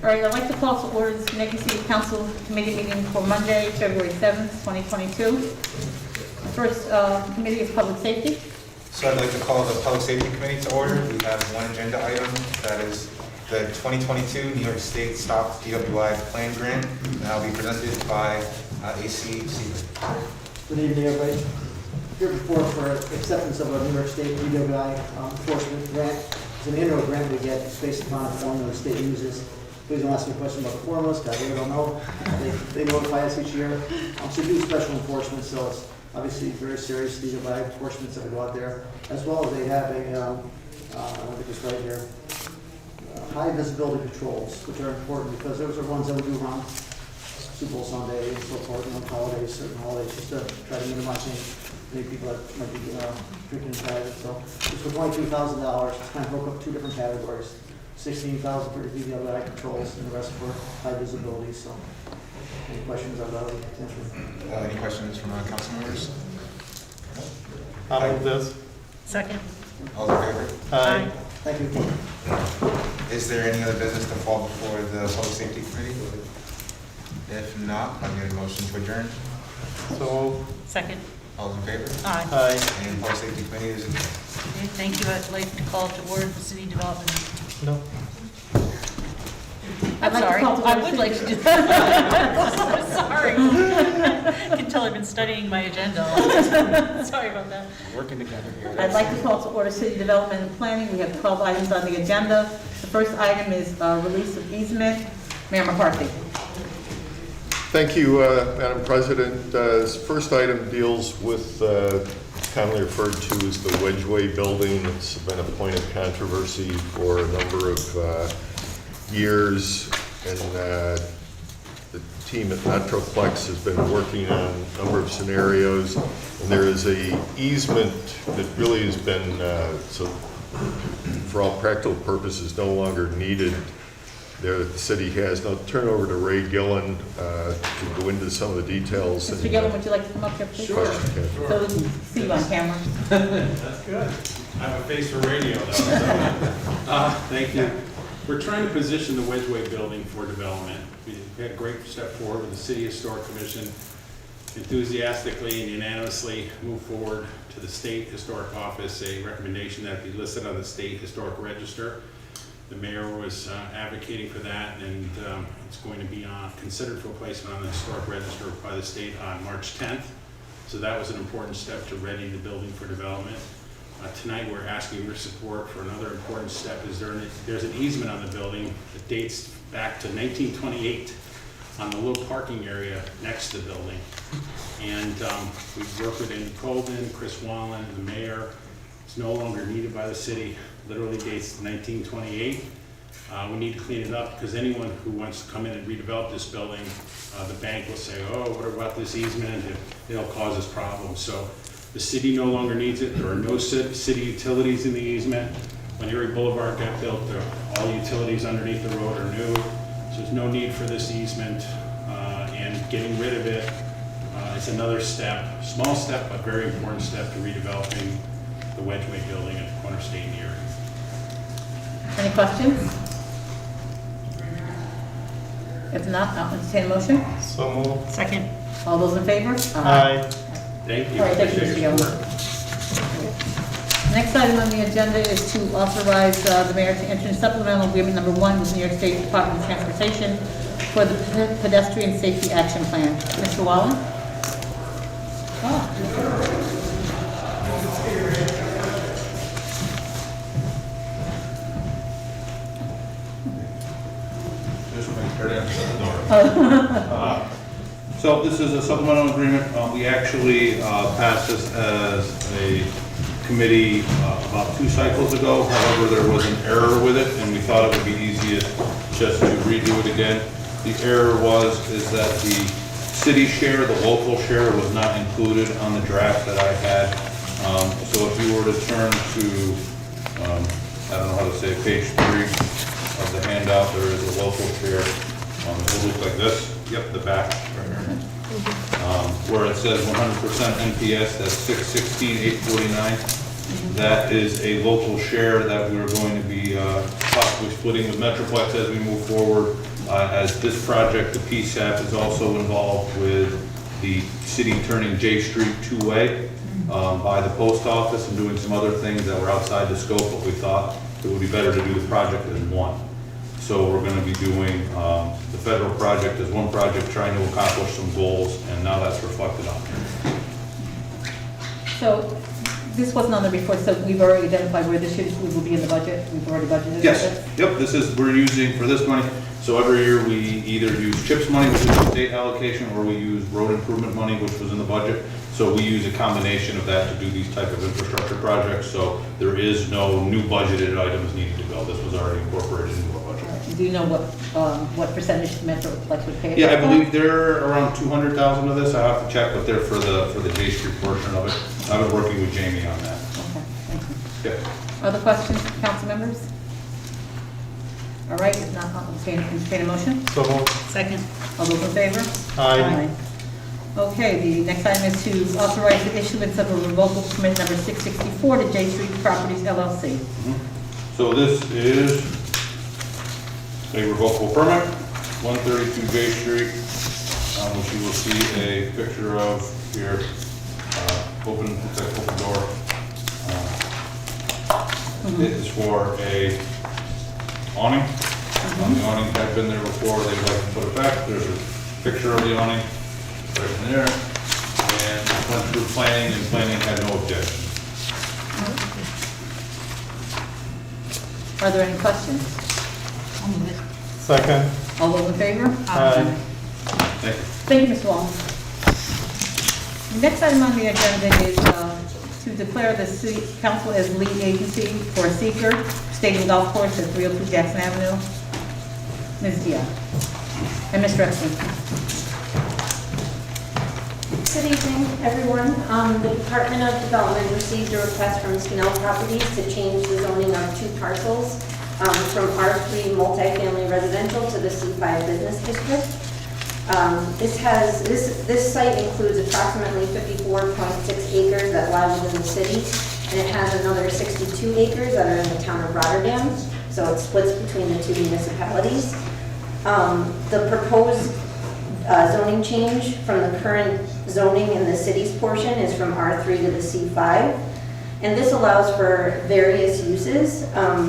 All right, I'd like to call to order the Schenectady City Council Committee meeting for Monday, February 7th, 2022. The first committee is Public Safety. So I'd like to call the Public Safety Committee to order. We have one agenda item, that is the 2022 New York State Stop DWI Plan Grant, and that will be presented by AC Seaver. Good evening, everybody. Here before for acceptance of a New York State DWI enforcement grant. It's an annual grant we get. It's based upon a formula the state uses. Please don't ask me a question about the formulas, because I really don't know. They notify us each year. So we do special enforcement, so it's obviously very serious DWI enforcements that go out there. As well as they have a, I think it's right here, high visibility patrols, which are important because those are ones that we do around Super Bowl Sunday and so forth, holidays, certain holidays, just to try to minimize any people that might be drinking and driving. So it's for $22,000. It's kind of broke up two different categories. 16,000 for DWI controls and the rest for high visibility. So any questions about it? Any questions from council members? I'll move this. Second. All in favor? Aye. Thank you. Is there any other business to fall before the Public Safety Committee? If not, I'll get a motion to adjourn. So, Second. All in favor? Aye. aye. And Public Safety Committee is adjourned. Okay, thank you. I'd like to call to order the city development. No. I'd like to Sorry, call to I order would city- like to do that. I'm sorry. You can tell I've been studying my agenda. Sorry about that. Working together here. I'd like to call to order City Development and Planning. We have 12 items on the agenda. The first item is release of easement. Mayor McCarthy. Thank you, Madam President. This first item deals with commonly referred to as the Wedgeway building. It's been a point of controversy for a number of years, and the team at Metroplex has been working on a number of scenarios, and there is a easement that really has been, so for all practical purposes, no longer needed there that the city has. Now turn over to Ray Gillen to go into some of the details. Mr. Gillen, would you like to come up here, please? Sure. So we can see you on camera. That's good. I have a face for radio, though. So. Thank you. We're trying to position the Wedgeway building for development. We had a great step forward with the City Historic Commission, enthusiastically and unanimously moved forward to the State Historic Office a recommendation that it be listed on the State Historic Register. The mayor was advocating for that, and it's going to be considered for placement on the Historic Register by the state on March 10th. So that was an important step to ready the building for development. Tonight we're asking your support for another important step. There's an easement on the building that dates back to 1928 on the little parking area next to the building. And we've worked with Andy Colvin, Chris Wallen, the mayor. It's no longer needed by the city. Literally dates to 1928. We need to clean it up because anyone who wants to come in and redevelop this building, the bank will say, oh, what about this easement? It'll cause us problems. So the city no longer needs it. There are no city utilities in the easement. When Erie Boulevard got built, all utilities underneath the road are new. So there's no need for this easement, and getting rid of it is another step, small step, but very important step to redeveloping the Wedgeway building at the corner state in Erie. Any questions? If not, I'll entertain a motion. So move. Second. All those in favor? Aye. Thank you. All right, thank you, Appreciate Mr. your Gillen. support. Next item on the agenda is to authorize the mayor to enter into supplemental agreement number 1 with New York State Department of Transportation for the Pedestrian Safety Action Plan. Mr. Wallen? So this is a supplemental agreement. We actually passed this as a committee about 2 cycles ago. However, there was an error with it, and we thought it would be easiest just to redo it again. The error is that the city share, the local share, was not included on the draft that I had. So if you were to turn to, I don't know how to say, page 3 of the handout, there is a local share. It will look like this. Yep, the back. Where it says 100% NPS, that's 616,849. That is a local share that we're going to be possibly splitting with Metroplex as we move forward. As this project, the PSAP is also involved with the city turning J Street two-way by the post office and doing some other things that were outside the scope, but we thought it would be better to do the project as one. So we're going to be doing the federal project as one project, trying to accomplish some goals, and now that's reflected on here. So this wasn't on there before, so we've already identified where this will be in the budget? We've already budgeted for Yes, this? yep, this is, we're using for this money, so every year we either use CHIPS money, which is the state allocation, or we use road improvement money, which was in the budget. So we use a combination of that to do these type of infrastructure projects, so there is no new budgeted items needed to go. This was already incorporated into our budget. Do you know what percentage Metroplex would pay? Yeah, I believe they're around 200,000 of this, I have to check, but they're for the J Street portion of it. I've been working with Jamie on that. Okay, thank you. Yeah. Other questions, council members? All right, if not, I'll entertain a motion. So moved. Second. All those in favor? Aye. Okay, the next item is to authorize the issuance of a revocable permit number 664 to J Street Properties LLC. So this is a revocable permit, 132 J Street, which you will see a picture of here. Open, looks like open door. It is for a awning. The awning had been there before, they'd like to put it back. There's a picture of the awning right in there. And it went through planning, and planning had no objection. Are there any questions? I'll move it. Second. All those in favor? Aye. Thank you. Thank you, Mr. Wong. The next item on the agenda is to declare the city council as lead agency for Seeker Stadium Golf Course at 302 Jackson Avenue. Ms. Dion. And Mr. Epstein. Good evening, everyone. The Department of Development received a request from Schenectady Properties to change the zoning of two parcels from R3 multifamily residential to the C5 business district. This site includes approximately 54.6 acres that lie within the city, and it has another 62 acres that are in the town of Rotterdam, so it splits between the two municipalities. The proposed zoning change from the current zoning in the city's portion is from R3 to the C5, and this allows for various uses,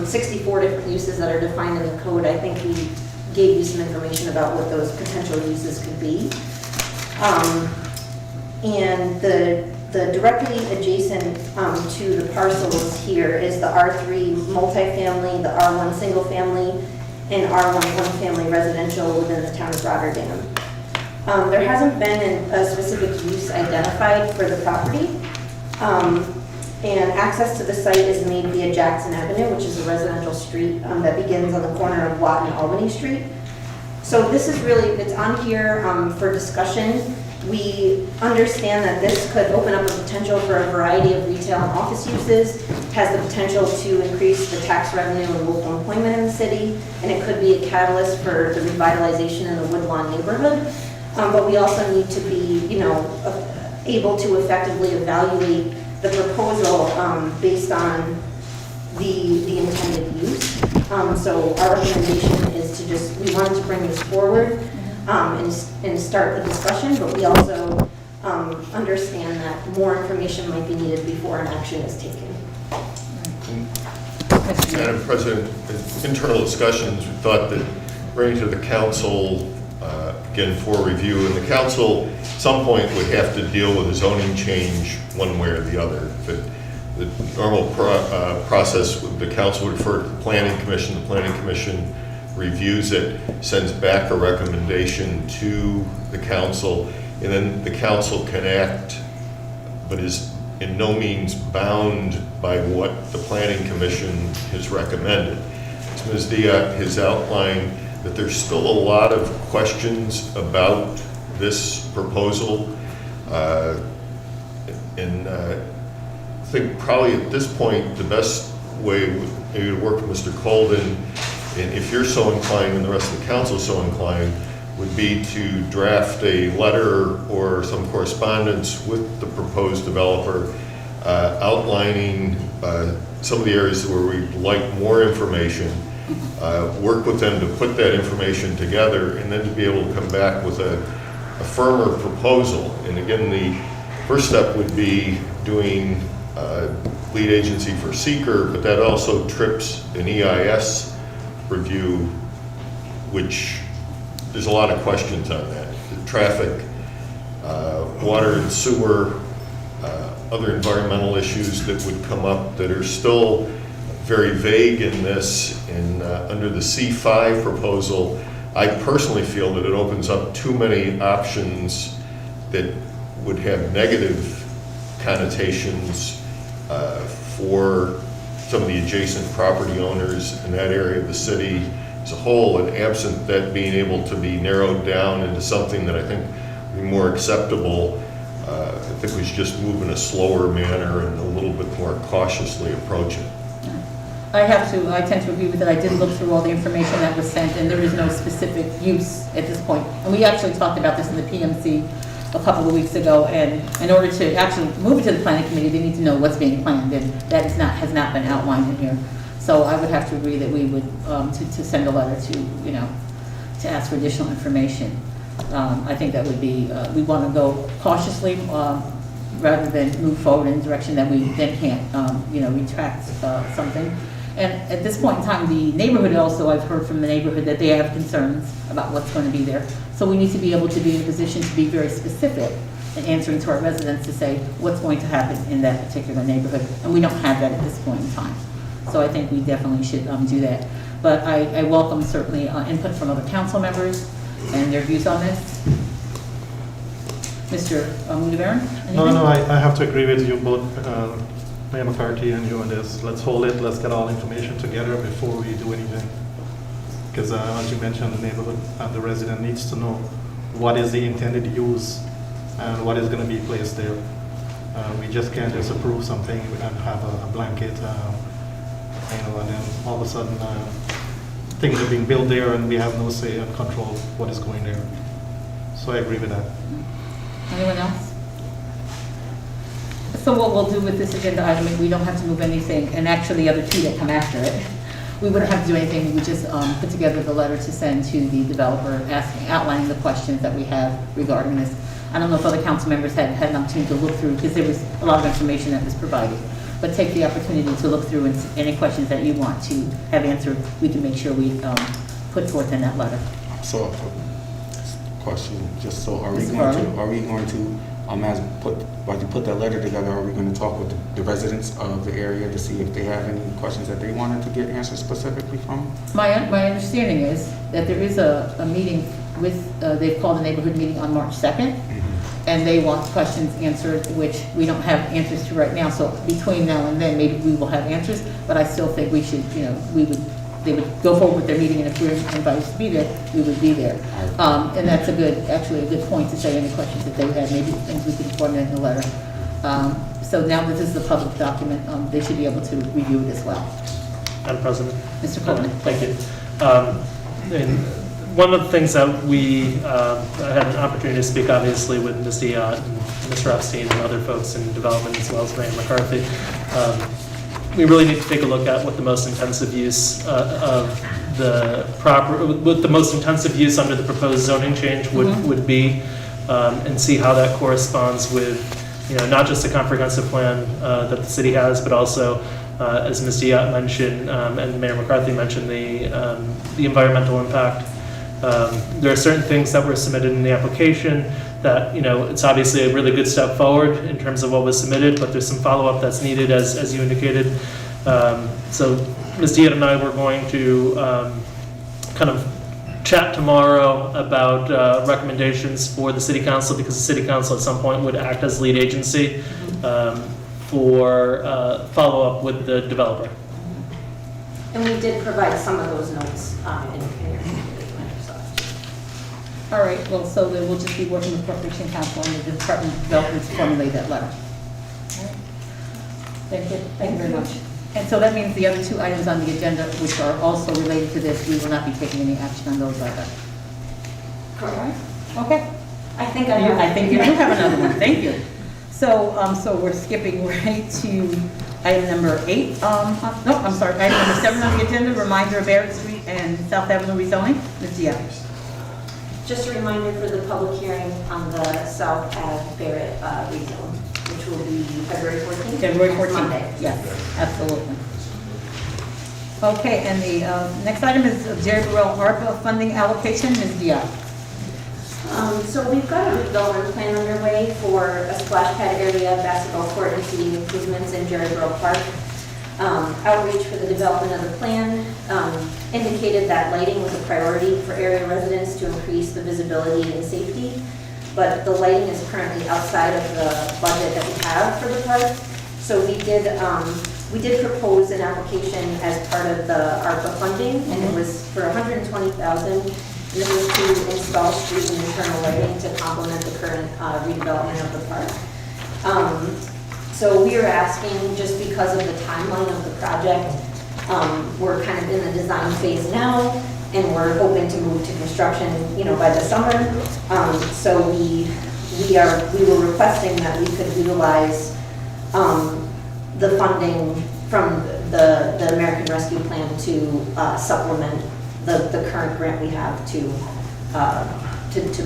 64 different uses that are defined in the code. I think we gave you some information about what those potential uses could be. And the directly adjacent to the parcels here is the R3 multifamily, the R1 single family, and R1 one family residential within the town of Rotterdam. There hasn't been a specific use identified for the property. And access to the site is made via Jackson Avenue, which is a residential street that begins on the corner of Watt and Albany Street. So this is really, it's on here for discussion. We understand that this could open up a potential for a variety of retail and office uses, has the potential to increase the tax revenue and local employment in the city, and it could be a catalyst for the revitalization in the Woodlawn neighborhood. But we also need to be, able to effectively evaluate the proposal based on the intended use. So our recommendation is to we wanted to bring this forward and start the discussion, but we also understand that more information might be needed before an action is taken. Madam President, in internal discussions, we thought that bringing to the council, again, for review, and the council at some point would have to deal with a zoning change one way or the other. The normal process, the council would refer to the planning commission reviews it, sends back a recommendation to the council, and then the council can act, but is in no means bound by what the planning commission has recommended. As Ms. Diaz has outlined, that there's still a lot of questions about this proposal, and I think probably at this point the best way would maybe to work with Mr. Colden, and if you're so inclined and the rest of the council is so inclined, would be to draft a letter or some correspondence with the proposed developer outlining some of the areas where we'd like more information, work with them to put that information together, and then to be able to come back with a firmer proposal. And again, the first step would be doing lead agency for seeker, but that also trips an EIS review, which there's a lot of questions on that. The traffic, water and sewer, other environmental issues that would come up that are still very vague in this. And under the C5 proposal, I personally feel that it opens up too many options that would have negative connotations for some of the adjacent property owners in that area of the city as a whole, and absent that being able to be narrowed down into something that I think would be more acceptable, I think we should just move in a slower manner and a little bit more cautiously approach it. I tend to agree with that. I did look through all the information that was sent, and there is no specific use at this point. And we actually talked about this in the PMC a couple of weeks ago, and in order to actually move it to the planning committee, they need to know what's being planned, and that has not been outlined in here. So I would have to agree that we would, to send a letter to ask for additional information. I think that would be, we want to go cautiously rather than move forward in a direction that we then can't, retract something. And at this point in time, the neighborhood also, I've heard from the neighborhood that they have concerns about what's going to be there. So we need to be able to be in a position to be very specific in answering to our residents to say what's going to happen in that particular neighborhood. And we don't have that at this point in time. So I think we definitely should do that. But I welcome certainly input from other council members and their views on this. Mr. Mudabaran? No, I have to agree with you both, Mayor McCarthy and you on this. Let's hold it, let's get all information together before we do anything. Because as you mentioned, the neighborhood and the resident needs to know what is the intended use and what is going to be placed there. We just can't just approve something and have a blanket, and then all of a sudden things are being built there and we have no say and control what is going there. So I agree with that. Anyone else? So what we'll do with this agenda item, we don't have to move anything, and actually the other two that come after it, we wouldn't have to do anything. We would just put together the letter to send to the developer, outlining the questions that we have regarding this. I don't know if other council members had an opportunity to look through, because there was a lot of information that was provided. But take the opportunity to look through, and any questions that you want to have answered, we can make sure we put forth in that letter. So, question, just so are we going to, while you put that letter together, are we going to talk with the residents of the area to see if they have any questions that they wanted to get answers specifically from? My understanding is that there is a meeting with, they've called a neighborhood meeting on March 2nd, and they want questions answered, which we don't have answers to right now. So between now and then, maybe we will have answers, but I still think we should, they would go forward with their meeting, and if we're invited to be there, we would be there. And that's actually a good point to say any questions that they had, maybe things we could formulate in the letter. So now that this is a public document, they should be able to review it as well. Madam President. Mr. Coleman. Thank you. And one of the things that we had an opportunity to speak, obviously, with Ms. Diott and Mr. Epstein and other folks in development, as well as Mayor McCarthy, we really need to take a look at what the most intensive use of the what the most intensive use under the proposed zoning change would be, and see how that corresponds with, not just the comprehensive plan that the city has, but also, as Ms. Diott mentioned and Mayor McCarthy mentioned, the environmental impact. There are certain things that were submitted in the application that, it's obviously a really good step forward in terms of what was submitted, but there's some follow-up that's needed, as you indicated. So Ms. Diott and I were going to kind of chat tomorrow about recommendations for the city council, because the city council at some point would act as lead agency for follow-up with the developer. And we did provide some of those notes in your community. All right, well, so then we'll just be working with Corporation Council and the Department of Development to formulate that letter. All right. Thank you very much. And so that means the other two items on the agenda, which are also related to this, we will not be taking any action on those either. Correct. Okay. I think I think you do have another one. Thank you. So, so we're skipping right to item number 8, no, I'm sorry, item number 7 on the agenda, reminder of Barrett Street and South Avenue rezoning. Ms. Dion. Just a reminder for the public hearing on the South Ave Barrett rezone, which will be February 14th. February next 14th. Monday. Yes, absolutely. Okay, and the next item is Jerry Burrell ARPA funding allocation. Ms. Dion. So we've got a redevelopment plan underway for a splash pad area, basketball court, and seating improvements in Jerry Burrell Park. Outreach for the development of the plan indicated that lighting was a priority for area residents to increase the visibility and safety, but the lighting is currently outside of the budget that we have for the park. So we did propose an application as part of the ARPA funding, and it was for $120,000. This is to install street and internal lighting to complement the current redevelopment of the park. So we are asking, just because of the timeline of the project, we're kind of in the design phase now, and we're hoping to move to construction, by the summer. So we were requesting that we could utilize the funding from the American Rescue Plan to supplement the current grant we have to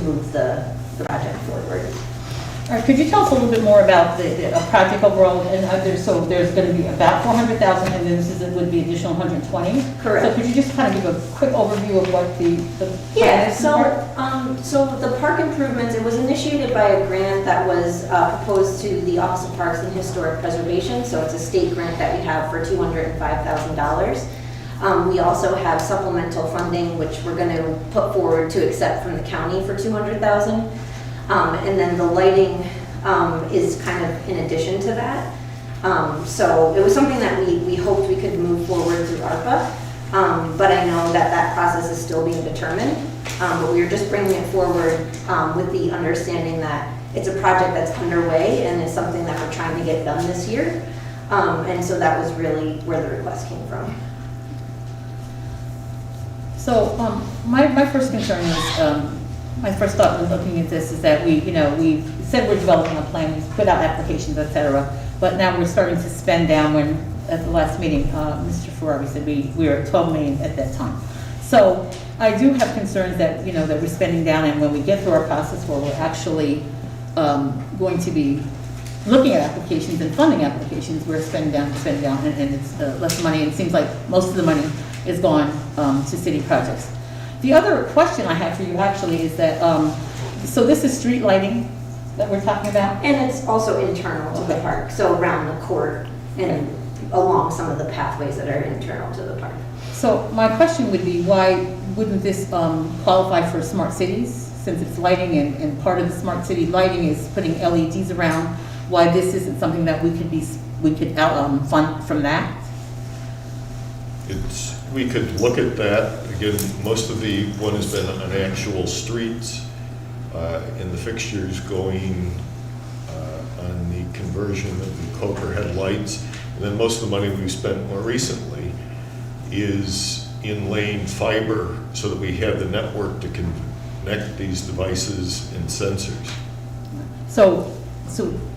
move the project forward. All right, could you tell us a little bit more about the project overall? And so there's going to be about 400,000, and then would be additional 120. Correct. So could you just kind of give a quick overview of what the plan is? So the park improvements, it was initiated by a grant that was proposed to the Office of Parks and Historic Preservation. So it's a state grant that we have for $205,000. We also have supplemental funding, which we're going to put forward to accept from the county for $200,000. And then the lighting is kind of in addition to that. So it was something that we hoped we could move forward through ARPA, but I know that process is still being determined. But we are just bringing it forward with the understanding that it's a project that's underway and it's something that we're trying to get done this year. And so that was really where the request came from. So my first concern is, my first thought when looking at this is that we said we're developing a plan, we've put out applications, et cetera, but now we're starting to spend down when, at the last meeting, Mr. Ferrari said we were at 12 million at that time. So I do have concerns that, that we're spending down, and when we get through our process where we're actually going to be looking at applications and funding applications, we're spending down, and it's less money, and it seems like most of the money is gone to city projects. The other question I have for you actually is that, so this is street lighting that we're talking about? And it's also internal to the park, so around the court and along some of the pathways that are internal to the park. So my question would be, why wouldn't this qualify for smart cities, since it's lighting and part of the smart city lighting is putting LEDs around? Why this isn't something that we could fund from that? We could look at that. Again, most of the one has been on actual streets and the fixtures going on the conversion of the Coker headlights. And then most of the money we've spent more recently is in laying fiber so that we have the network to connect these devices and sensors. So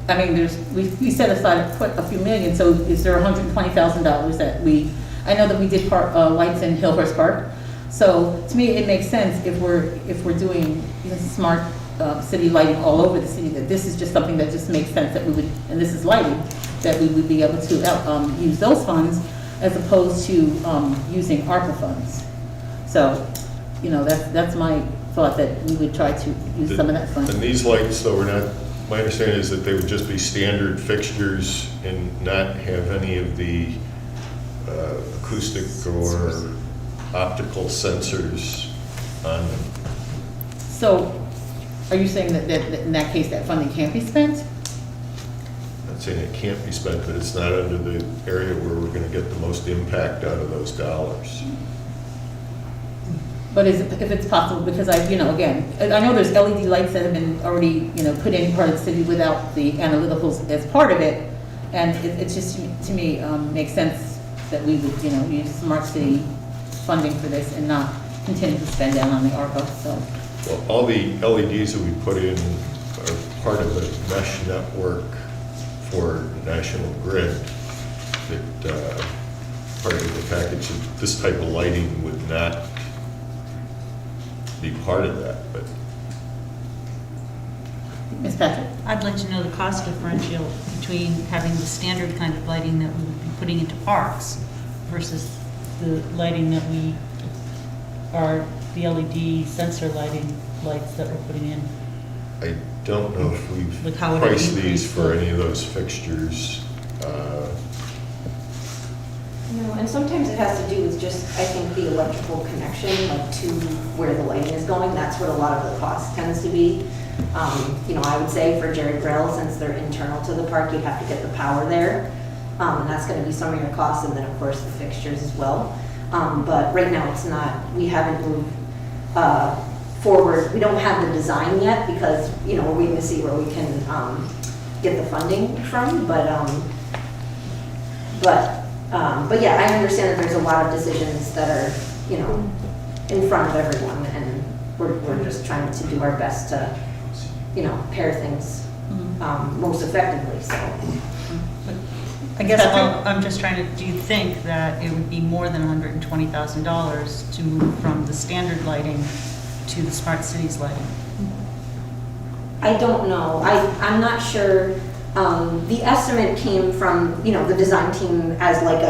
I mean, we set aside a few million, so is there $120,000 that I know that we did lights in Hillhurst Park. So to me, it makes sense if we're doing smart city lighting all over the city, that this is just something that just makes sense that we would, and this is lighting, that we would be able to use those funds as opposed to using ARPA funds. So, that's my thought, that we would try to use some of that fund. And these lights, though, my understanding is that they would just be standard fixtures and not have any of the acoustic or optical sensors on them. So, are you saying that in that case that funding can't be spent? I'm not saying it can't be spent, but it's not under the area where we're going to get the most impact out of those dollars. But if it's possible, because again, I know there's LED lights that have been already, put in part of the city without the analyticals as part of it, and it's just, to me, makes sense that we would, use smart city funding for this and not continue to spend down on the ARPA, so. Well, all the LEDs that we put in are part of the mesh network for National Grid. that part of the package, this type of lighting would not be part of that, but Ms. Patrick? I'd like to know the cost differential between having the standard kind of lighting that we would be putting into parks versus the lighting that we are, the LED sensor lights that we're putting in. I don't know if we've Like how would it priced these increase for the- any of those fixtures. No, and sometimes it has to do with just, I think, the electrical connection, like to where the lighting is going. That's what a lot of the cost tends to be. You know, I would say for Jerry Grill, since they're internal to the park, you'd have to get the power there. And that's gonna be some of your costs, and then, of course, the fixtures as well. But right now, it's not, we haven't moved forward. We don't have the design yet because, you know, we're waiting to see where we can get the funding from. But yeah, I understand that there's a lot of decisions that are, you know, in front of everyone, and we're just trying to do our best to, you know, pair things most effectively, so. I guess I'm just trying to, do you think that it would be more than $120,000 to move from the standard lighting to the smart cities lighting? I don't know. I'm not sure. The estimate came from, you know, the design team as like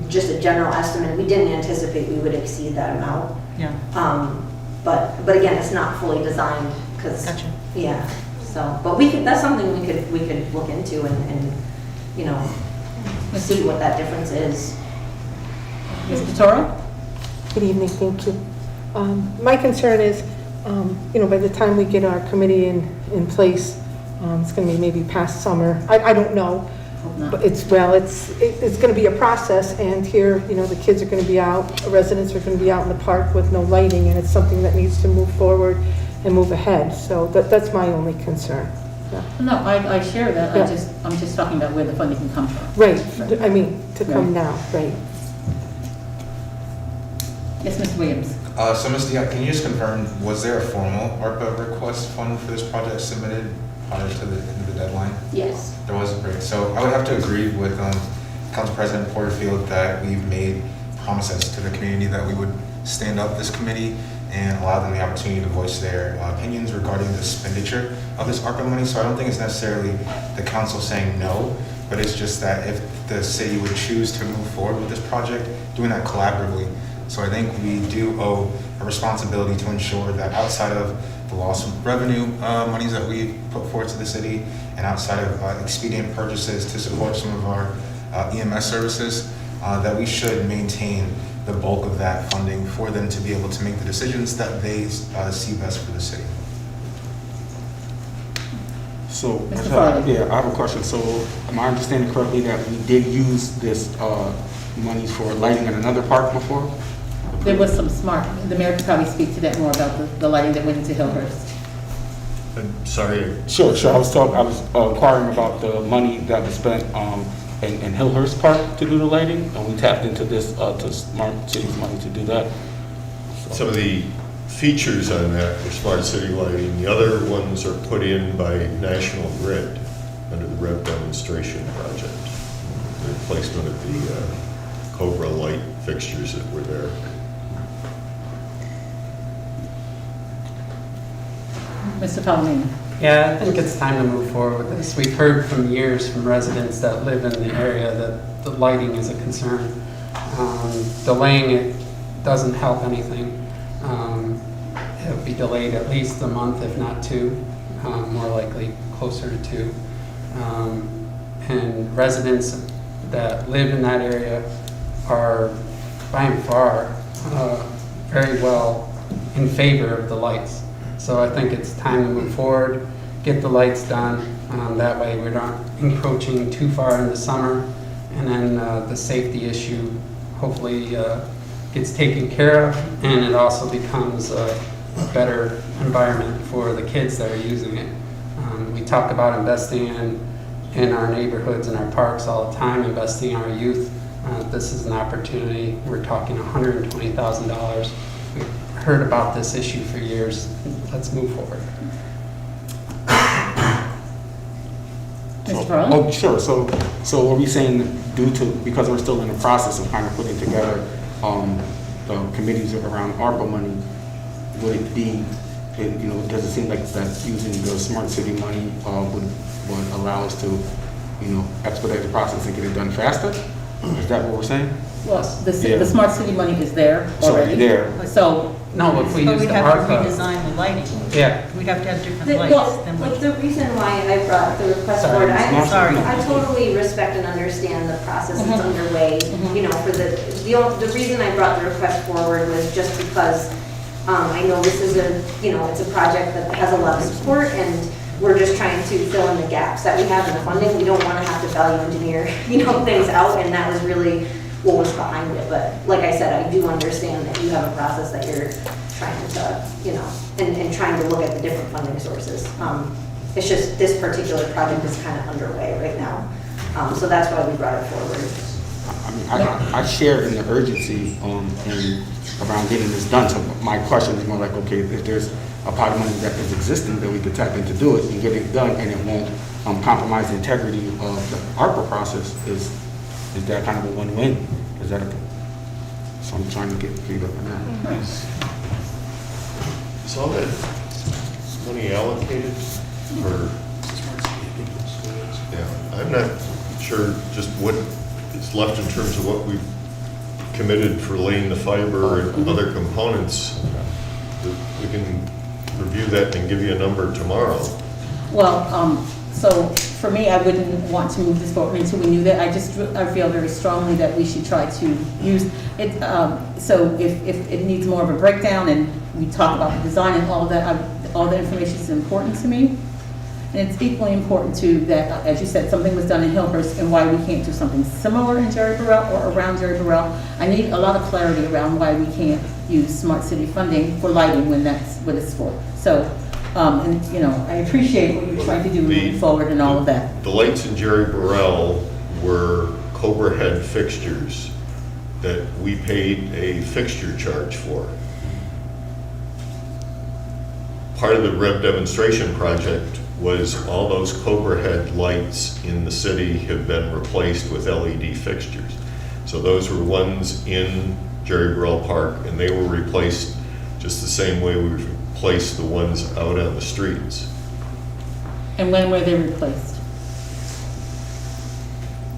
just a general estimate. We didn't anticipate we would exceed that amount. Yeah. But again, it's not fully designed because, Gotcha. yeah. So, but that's something we could look into and you know, see what that difference is. Mr. Toro? Good evening, thank you. My concern is, you know, by the time we get our committee in place, it's going to be maybe past summer. I don't know, Hope not. but it's going to be a process, and here, you know, the kids are going to be out, residents are going to be out in the park with no lighting, and it's something that needs to move forward and move ahead. So that's my only concern. Yeah. No, I share that. Yeah. I'm just talking about where the funding can come from. Right, I mean, to come now, right. Yes, Mr. Williams? So Ms. Diak, can you just confirm, was there a formal ARPA request fund for this project submitted prior to the end of the deadline? Yes. There was, great. So I would have to agree with Council President Porterfield that we've made promises to the community that we would stand up this committee and allow them the opportunity to voice their opinions regarding the expenditure of this ARPA money. So I don't think it's necessarily the council saying no, but it's just that if the city would choose to move forward with this project, doing that collaboratively. So I think we do owe a responsibility to ensure that outside of the loss of revenue monies that we put forward to the city and outside of expedient purchases to support some of our EMS services, that we should maintain the bulk of that funding for them to be able to make the decisions that they see best for the city. So, Mr. Farley. yeah, I have a question. So, am I understanding correctly that we did use this money for lighting in another park before? There was some smart, the mayor could probably speak to that more about the lighting that went into Hillhurst. I'm sorry. Sure. I was inquiring about the money that was spent in Hillhurst Park to do the lighting, and we tapped into this to Smart Cities money to do that. Some of the features on that for smart city lighting, the other ones are put in by National Grid under the REV demonstration project. The replacement of the Cobra light fixtures that were there. Mr. Palomino? Yeah, I think it's time to move forward with this. We've heard from years from residents that live in the area that the lighting is a concern. Delaying it doesn't help anything. It'll be delayed at least a month, if not two, more likely closer to two. And residents that live in that area are by and far very well in favor of the lights. So I think it's time to move forward, get the lights done. That way we're not encroaching too far in the summer. And then the safety issue hopefully gets taken care of, and it also becomes a better environment for the kids that are using it. We talk about investing in our neighborhoods and our parks all the time, investing in our youth. This is an opportunity. We're talking $120,000. We've heard about this issue for years. Let's move forward. Mr. Pearl? Oh, sure, so are we saying because we're still in the process of kind of putting together, the committees around ARPA money, would it be, does it seem like that using the smart city money, would allow us to, expedite the process and get it done faster? Is that what we're saying? Well, Yeah. the smart city money is there already. There. So, No, if we But use we'd the have to ARPA. redesign the lighting. Yeah, We'd have to have different The- lights Well, than like what. the reason why I brought the request Sorry, forward, I'm sorry. I totally respect and understand the process that's underway, for the reason I brought the request forward was just because I know this is it's a project that has a lot of support, and we're just trying to fill in the gaps that we have in the funding. We don't want to have to value engineer, things out, and that was really what was behind it. But like I said, I do understand that you have a process that you're trying to, and trying to look at the different funding sources. It's just this particular project is kind of underway right now. So that's why we brought it forward. I mean, I share in the urgency, and around getting this done. So my question is more like, okay, if there's a pot of money that is existing that we could tap in to do it and get it done, and it won't compromise the integrity of the ARPA process, is that kind of a win-win? Is that so I'm trying to get feedback on that. Is all that money allocated for? Yeah, I'm not sure just what is left in terms of what we've committed for laying the fiber and other components. We can review that and give you a number tomorrow. well, so for me, I wouldn't want to move this forward until we knew that. I feel very strongly that we should try to use it. So if it needs more of a breakdown and we talk about the design and all of that, all the information is important to me. And it's equally important to that, as you said, something was done in Hillhurst and why we can't do something similar in Jerry Burrell or around Jerry Burrell. I need a lot of clarity around why we can't use smart city funding for lighting when that's what it's for. So, I appreciate what you're trying to do moving forward and all of that. The lights in Jerry Burrell were Cobra head fixtures that we paid a fixture charge for. Part of the Rev demonstration project was all those Cobra head lights in the city have been replaced with LED fixtures. So those were ones in Jerry Burrell Park, and they were replaced just the same way we replaced the ones out on the streets. And when were they replaced?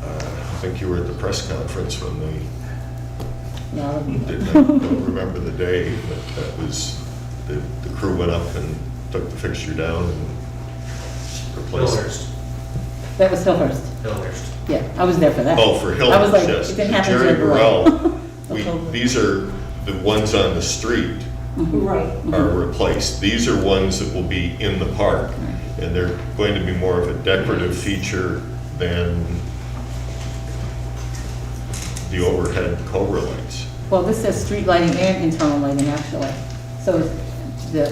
I think you were at the press conference when they No, don't remember the day, but that was, the crew went up and took the fixture down and replaced it. that was Hillhurst. Hillhurst. Yeah, I was there for that. Oh, for Hillhurst, I was like, yes. it didn't For happen in Jerry Jerry Burrell. Burrell, these are the ones on the street Right. are replaced. These are ones that will be in the park, and they're going to be more of a decorative feature than the overhead Cobra lights. Well, this says street lighting and internal lighting, actually. So the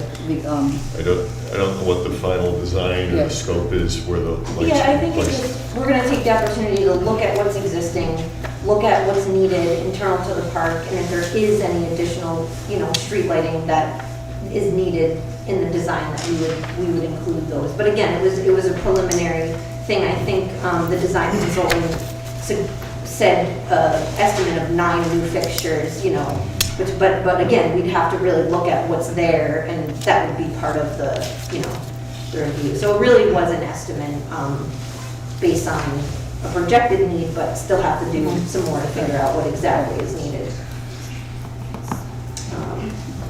I don't know what the final design or Yeah. the scope is where the lights Yeah, I are think it's placed. just, we're gonna take the opportunity to look at what's existing, look at what's needed internal to the park, and if there is any additional, street lighting that is needed in the design, that we would include those. But again, it was a preliminary thing. I think, the design consultant said, estimate of 9 new fixtures, but again, we'd have to really look at what's there, and that would be part of the review. So it really was an estimate, based on a projected need, but still have to do some more to figure out what exactly is needed.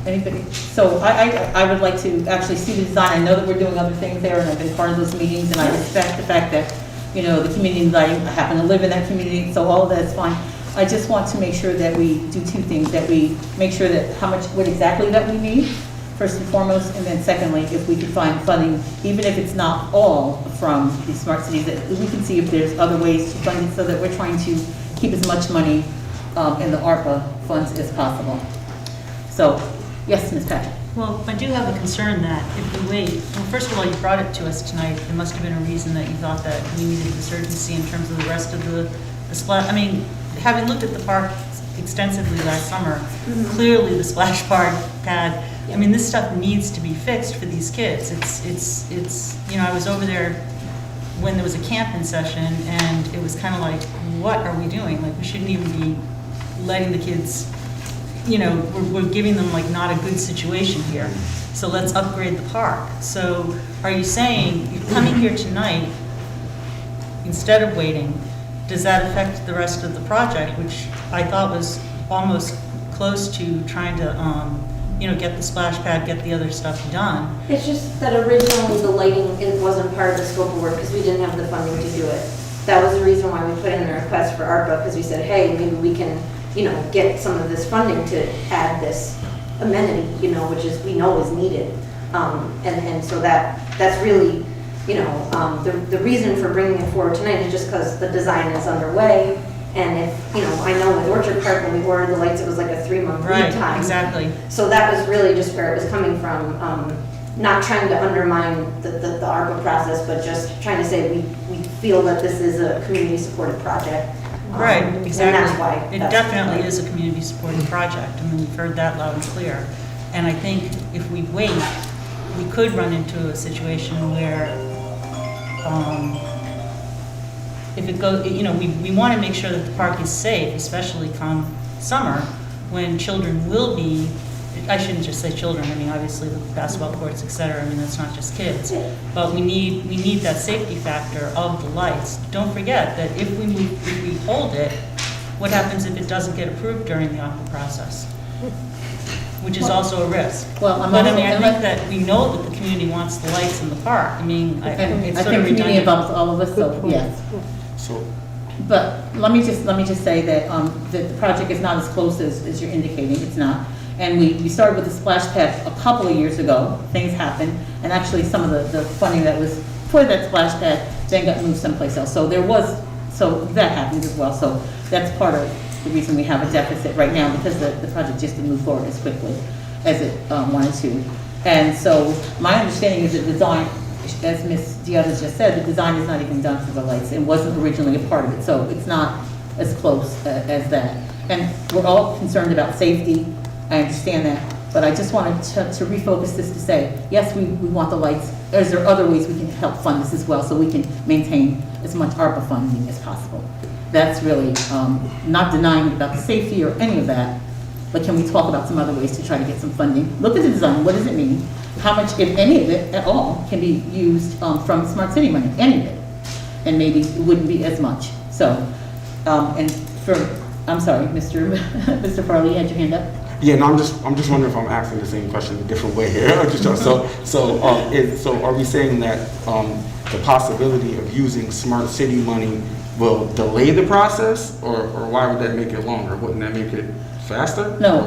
Anybody? So I would like to actually see the design. I know that we're doing other things there, and I've been part of those meetings, and I respect the fact that, the community lighting, I happen to live in that community, so all of that is fine. I just want to make sure that we do 2 things, that we make sure that what exactly that we need, first and foremost, and then secondly, if we can find funding, even if it's not all from the smart cities, that we can see if there's other ways to fund it, so that we're trying to keep as much money in the ARPA funds as possible. So, yes, Ms. Patrick? Well, I do have a concern that if we wait, well, first of all, you brought it to us tonight. There must have been a reason that you thought that we needed this urgency in terms of the rest of the splash. I mean, having looked at the park extensively last summer, clearly the splash pad, I mean, this stuff needs to be fixed for these kids. It's I was over there when there was a camp-in session, and it was kind of like, what are we doing? Like, we shouldn't even be letting the kids, you know, we're giving them like not a good situation here. So let's upgrade the park. So are you saying, you're coming here tonight, instead of waiting, does that affect the rest of the project, which I thought was almost close to trying to, you know, get the splash pad, get the other stuff done? It's just that originally the lighting, it wasn't part of the scope of work because we didn't have the funding to do it. That was the reason why we put in the request for ARPA, because we said, hey, maybe we can, you know, get some of this funding to add this amenity, you know, which is, we know is needed. And so that's really, you know, the reason for bringing it forward tonight is just because the design is underway. And if, you know, I know with Orchard Park, when we ordered the lights, it was like a 3-month lead time. Right, exactly. So that was really just where it was coming from, not trying to undermine the ARPA process, but just trying to say we feel that this is a community-supported project. Right, exactly. And that's why. It definitely is a community-supported project. I mean, we've heard that loud and clear. And I think if we wait, we could run into a situation where, if it goes, you know, we want to make sure that the park is safe, especially come summer, when children will be, I shouldn't just say children, I mean, obviously the basketball courts, et cetera, I mean, that's not just kids. But we need that safety factor of the lights. Don't forget that if we hold it, what happens if it doesn't get approved during the ARPA process? Which is also a risk. Well, But I mean, I think that we know that the community wants the lights in the park. I mean, I it's think sort of community redundant. involves all of us, so yes. So, But let me just say that, that the project is not as close as you're indicating, it's not. And we started with the splash pad a couple of years ago, things happened, and actually some of the funding that was for that splash pad then got moved someplace else. So that happened as well, so that's part of the reason we have a deficit right now, because the project just didn't move forward as quickly as it wanted to. And so my understanding is that the design, as Ms. Diaz just said, the design is not even done for the lights. It wasn't originally a part of it, so it's not as close as that. And we're all concerned about safety, I understand that, but I just wanted to refocus this to say, yes, we want the lights. Is there other ways we can help fund this as well, so we can maintain as much ARPA funding as possible? That's really not denying about the safety or any of that, but can we talk about some other ways to try to get some funding? Look at the design, what does it mean? How much, if any of it at all, can be used from Smart City money, any of it? And maybe it wouldn't be as much. So, and I'm sorry, Mr. Farley, you had your hand up? yeah, no, I'm just wondering if I'm asking the same question a different way here. So are we saying that the possibility of using Smart City money will delay the process, or why would that make it longer? Wouldn't that make it faster? No.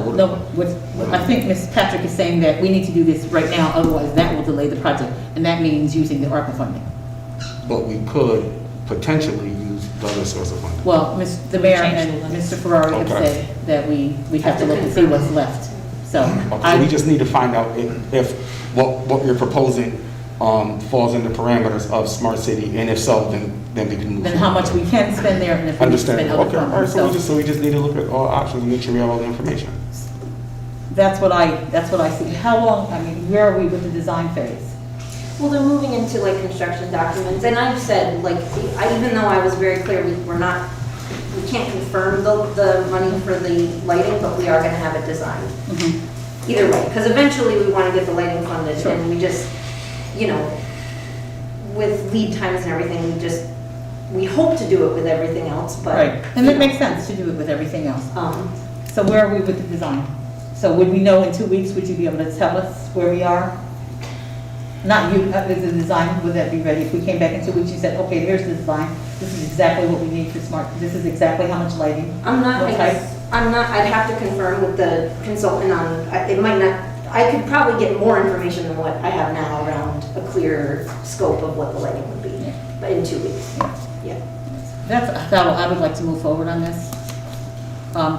I think Ms. Patrick is saying that we need to do this right now, otherwise that will delay the project, and that means using the ARPA funding. But we could potentially use the other source of funding. Well, the mayor and Mr. Ferrari have Okay. said that we have to look and see what's left. So So we just need to find out if what you're proposing falls in the parameters of Smart City, and if so, then we can move. then how much we can spend there, and if we can spend Understand? other Okay, all right, funds. so we just need to look at all options and make sure we have all the information. That's what I see. How long, I mean, where are we with the design phase? Well, they're moving into like construction documents, and I've said, like, even though I was very clear, we can't confirm the money for the lighting, but we are gonna have it designed. Mm-hmm. Either way, because eventually we wanna get the lighting funded, Sure. and we just, you know, with lead times and everything, we hope to do it with everything else, but. Right, and it makes sense to do it with everything else. So where are we with the design? So would we know in 2 weeks, would you be able to tell us where we are? Not you, the design, would that be ready? If we came back in 2 weeks, you said, okay, here's the design, this is exactly what we need for Smart, this is exactly how much lighting. I'd have to confirm with the consultant on, it might not, I could probably get more information than what I have now around a clearer scope of what the lighting would be, but in 2 weeks, yeah. I would like to move forward on this,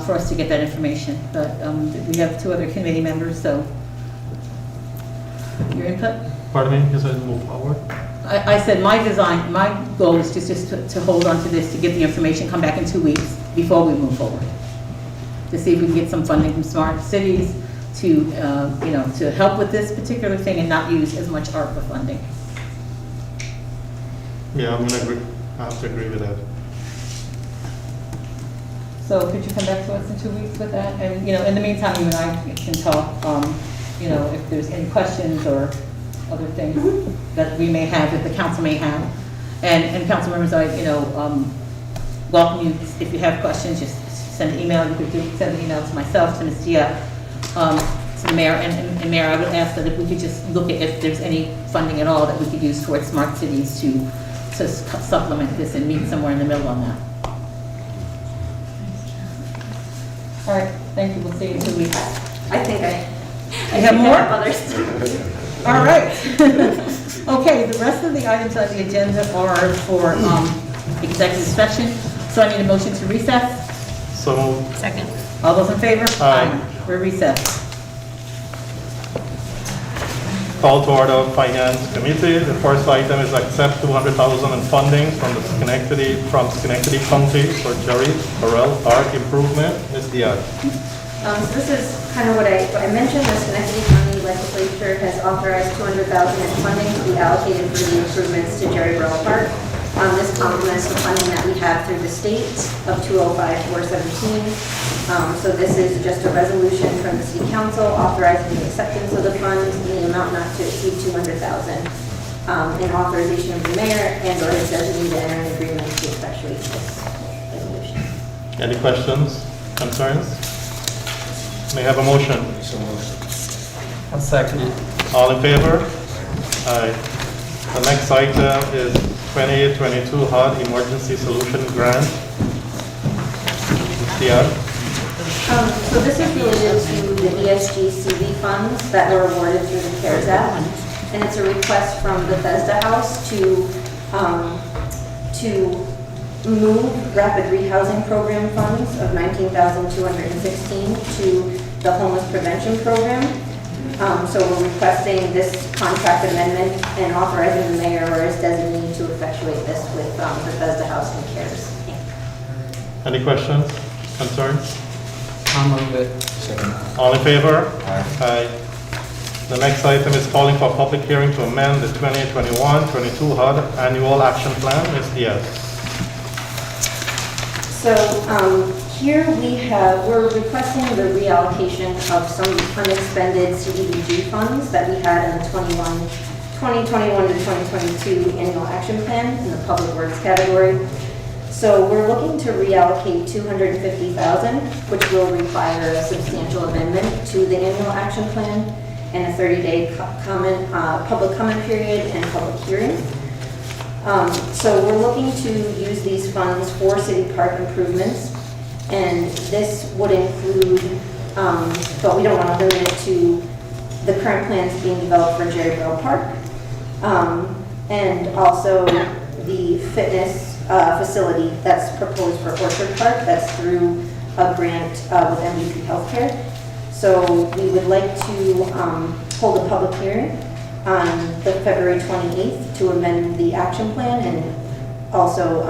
for us to get that information, but we have 2 other committee members, so your input? Pardon me, you said move forward? I said my goal is just to hold on to this, to get the information, come back in 2 weeks before we move forward. To see if we can get some funding from Smart Cities to, to help with this particular thing and not use as much ARPA funding. Yeah, I'm gonna agree, I have to agree with that. So could you come back to us in 2 weeks with that? And, in the meantime, you and I can talk, if there's any questions or other things that we may have, that the council may have. And council members, welcome you, if you have questions, just send an email. You could send an email to myself, to Ms. Diaz, to the mayor. And Mayor, I would ask that if we could just look at if there's any funding at all that we could use towards smart cities to supplement this and meet somewhere in the middle on that. All right, thank you. We'll see you in 2 weeks. I think I have more? others too. All right. Okay, the rest of the items on the agenda are for executive session. So I need a motion to recess. So moved. Second. All those in favor? Aye. We're recessed. Call to order of Finance Committee. The first item is accept $200,000 in funding from Schenectady County for Jerry Burrell Park improvement. Ms. Diaz. So this is kind of what I mentioned. The Schenectady County Legislature has authorized $200,000 in funding to be allocated for the improvements to Jerry Burrell Park. This complements the funding that we have through the state of $205,417. So this is just a resolution from the City Council authorizing the acceptance of the funds in the amount not to exceed $200,000, in authorization of the mayor and or his designee to enter an agreement to effectuate this resolution. Any questions, concerns? May I have a motion? I'll second it. All in favor? Aye. The next item is 2822 HUD Emergency Solution Grant. Ms. Diaz. So this is related to the ESG CV funds that were awarded through the CARES Act. And it's a request from Bethesda House to move rapid rehousing program funds of $19,216 to the homeless prevention program. So we're requesting this contract amendment and authorizing the mayor or his designee to effectuate this with Bethesda House and CARES. Any questions, concerns? I'll move it. All in favor? Aye. The next item is calling for a public hearing to amend the 2021-22 HUD Annual Action Plan. Ms. Diaz. So here we're requesting the reallocation of some unexpended CDBG funds that we had in the 2021 to 2022 Annual Action Plan in the Public Works category. So we're looking to reallocate $250,000, which will require a substantial amendment to the Annual Action Plan and a 30-day public comment period and public hearing. So we're looking to use these funds for city park improvements, and this would include, but we don't want to limit it to the current plans being developed for Jerry Burrell Park, and also the fitness facility that's proposed for Orchard Park. That's through a grant with MVP Healthcare. So we would like to hold a public hearing on the February 28th to amend the action plan and also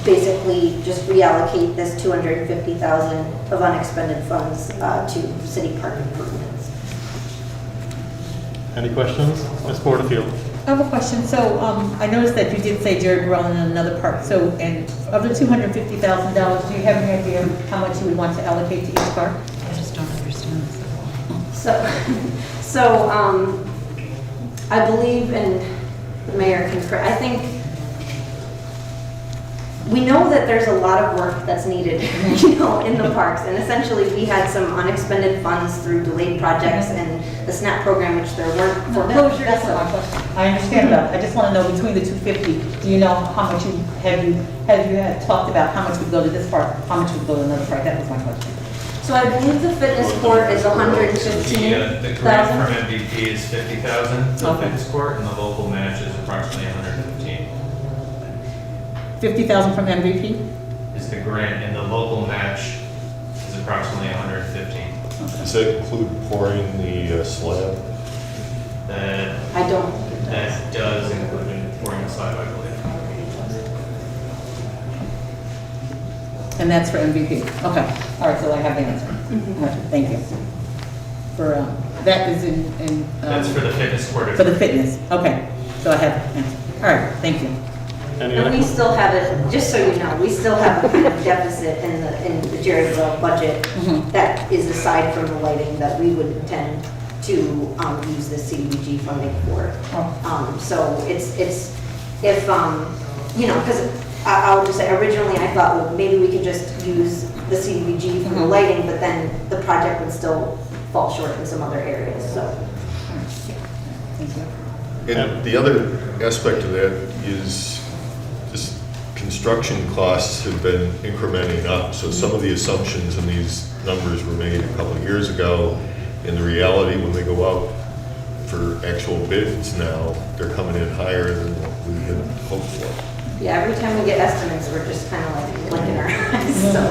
basically just reallocate this $250,000 of unexpended funds to city park improvements. Any questions? Ms. Porterfield. I have a question. So I noticed that you did say Jerry Burrell in another park. So, and of the $250,000, do you have any idea of how much you would want to allocate to each park? I just don't understand this at all. So I believe, and the mayor can correct, I think we know that there's a lot of work that's needed, in the parks. And essentially, we had some unexpended funds through delayed projects and the SNAP program, which there weren't foreclosures. That's not my question. I understand about it. I just want to know between the 250, do you know how much have you talked about how much would go to this park, how much would go to another park? That was my question. So I believe the fitness court is The $115,000. grant from MVP is $50,000 for the Okay. fitness court, and the local match is approximately $115,000. 50,000 from MVP? Is the grant, and the local match is approximately $115,000. Does that include pouring the slab? That I don't think it does. that does include pouring the slab, I believe. And that's for MVP? Okay. All right, so I have the answer. Okay, thank you. For, that is in That's for the fitness court. for the fitness, okay. So I have, all right, thank you. Any And other? we still have it, just so you know, we still have a kind of deficit in the Jerryville budget that is aside from the lighting that we would intend to use the CDBG funding for. So it's, if, you know, because I'll just say, originally I thought, well, maybe we could just use the CDBG for the lighting, but then the project would still fall short in some other areas, so. And the other aspect of that is just construction costs have been incrementing up. So some of the assumptions in these numbers were made a couple of years ago. In the reality, when they go out for actual bids now, they're coming in higher than what we had hoped for. Yeah, every time we get estimates, we're just kind of like blinking our eyes, so.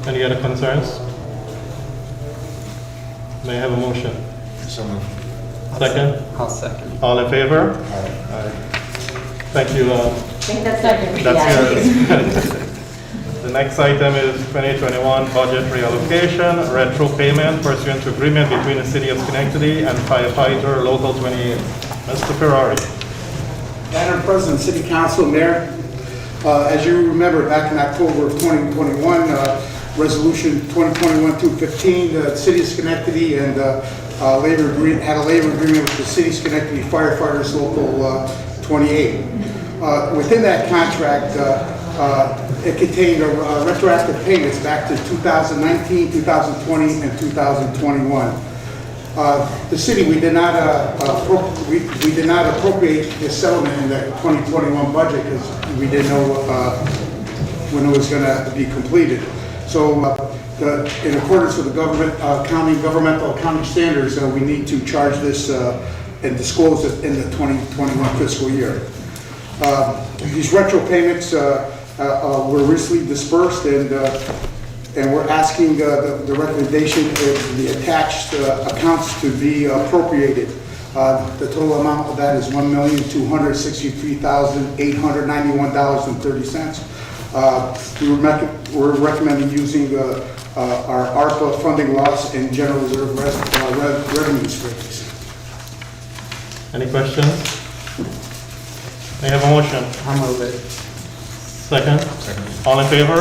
Any other concerns? May I have a motion? Second? I'll second. All in favor? Aye. Thank you. I think that's it. That's yours. The next item is 2021 budget reallocation, retro payment pursuant to agreement between the City of Schenectady and firefighter Local 28. Mr. Ferrari. Madam President, City Council, Mayor, as you remember, back in October of 2021, Resolution 2021-215, the City of Schenectady and had a labor agreement with the City of Schenectady firefighters Local 28. Within that contract, it contained retroactive payments back to 2019, 2020, and 2021. The city, we did not appropriate this settlement in the 2021 budget because we didn't know when it was going to be completed. So, in accordance with the governmental accounting standards, we need to charge this and disclose it in the 2021 fiscal year. These retro payments were recently dispersed, and we're asking the recommendation of the attached accounts to be appropriated. The total amount of that is $1,263,891.30. We're recommending using our ARPA funding loss and general reserve revenues for this. Any questions? May I have a motion? I'll move it. Second? All in favor?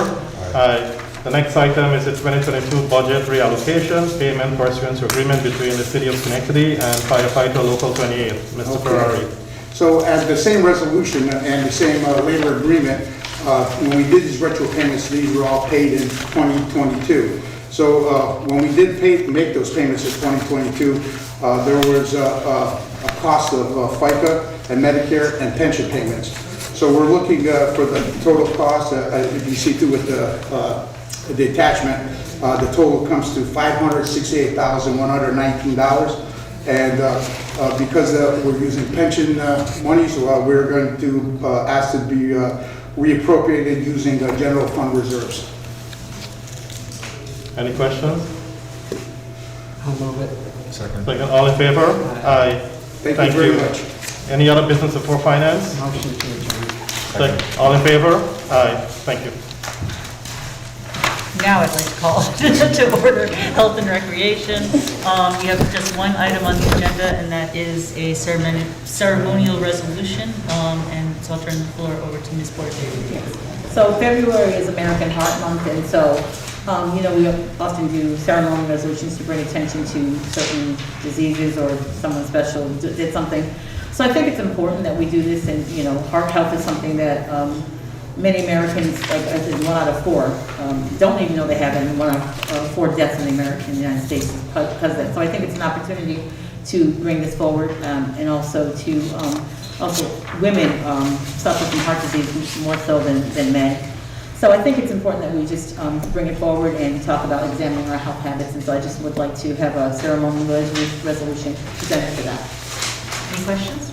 Aye. The next item is the 2022 budget reallocation, payment pursuant to agreement between the City of Schenectady and firefighter Local 28. Mr. Ferrari. So as the same resolution and the same labor agreement, when we did these retro payments, these were all paid in 2022. So when we did make those payments in 2022, there was a cost of FICA and Medicare and pension payments. So we're looking for the total cost, if you see through with the attachment, the total comes to $568,119. And because we're using pension monies, we're going to ask to be reappropriated using general fund reserves. Any questions? I'll move it. Second. All in favor? Aye. Thank you very much. Any other business before finance? Motion to adjourn. Second. All in favor? Aye. Thank you. Now I'd like to call to order Health and Recreation. We have just one item on the agenda, and that is a ceremonial resolution. And so I'll turn the floor over to Ms. Porter. So February is American Heart Month, and so, you know, we often do ceremonial resolutions to bring attention to certain diseases or someone special did something. So I think it's important that we do this, and, you know, heart health is something that many Americans, like I said, 1 out of 4, don't even know they have it, and 1 out of 4 deaths in the United States because of that. So I think it's an opportunity to bring this forward, and also to, also women suffer from heart disease more so than men. So I think it's important that we just bring it forward and talk about examining our health habits, and so I just would like to have a ceremonial resolution presented for that. Any questions?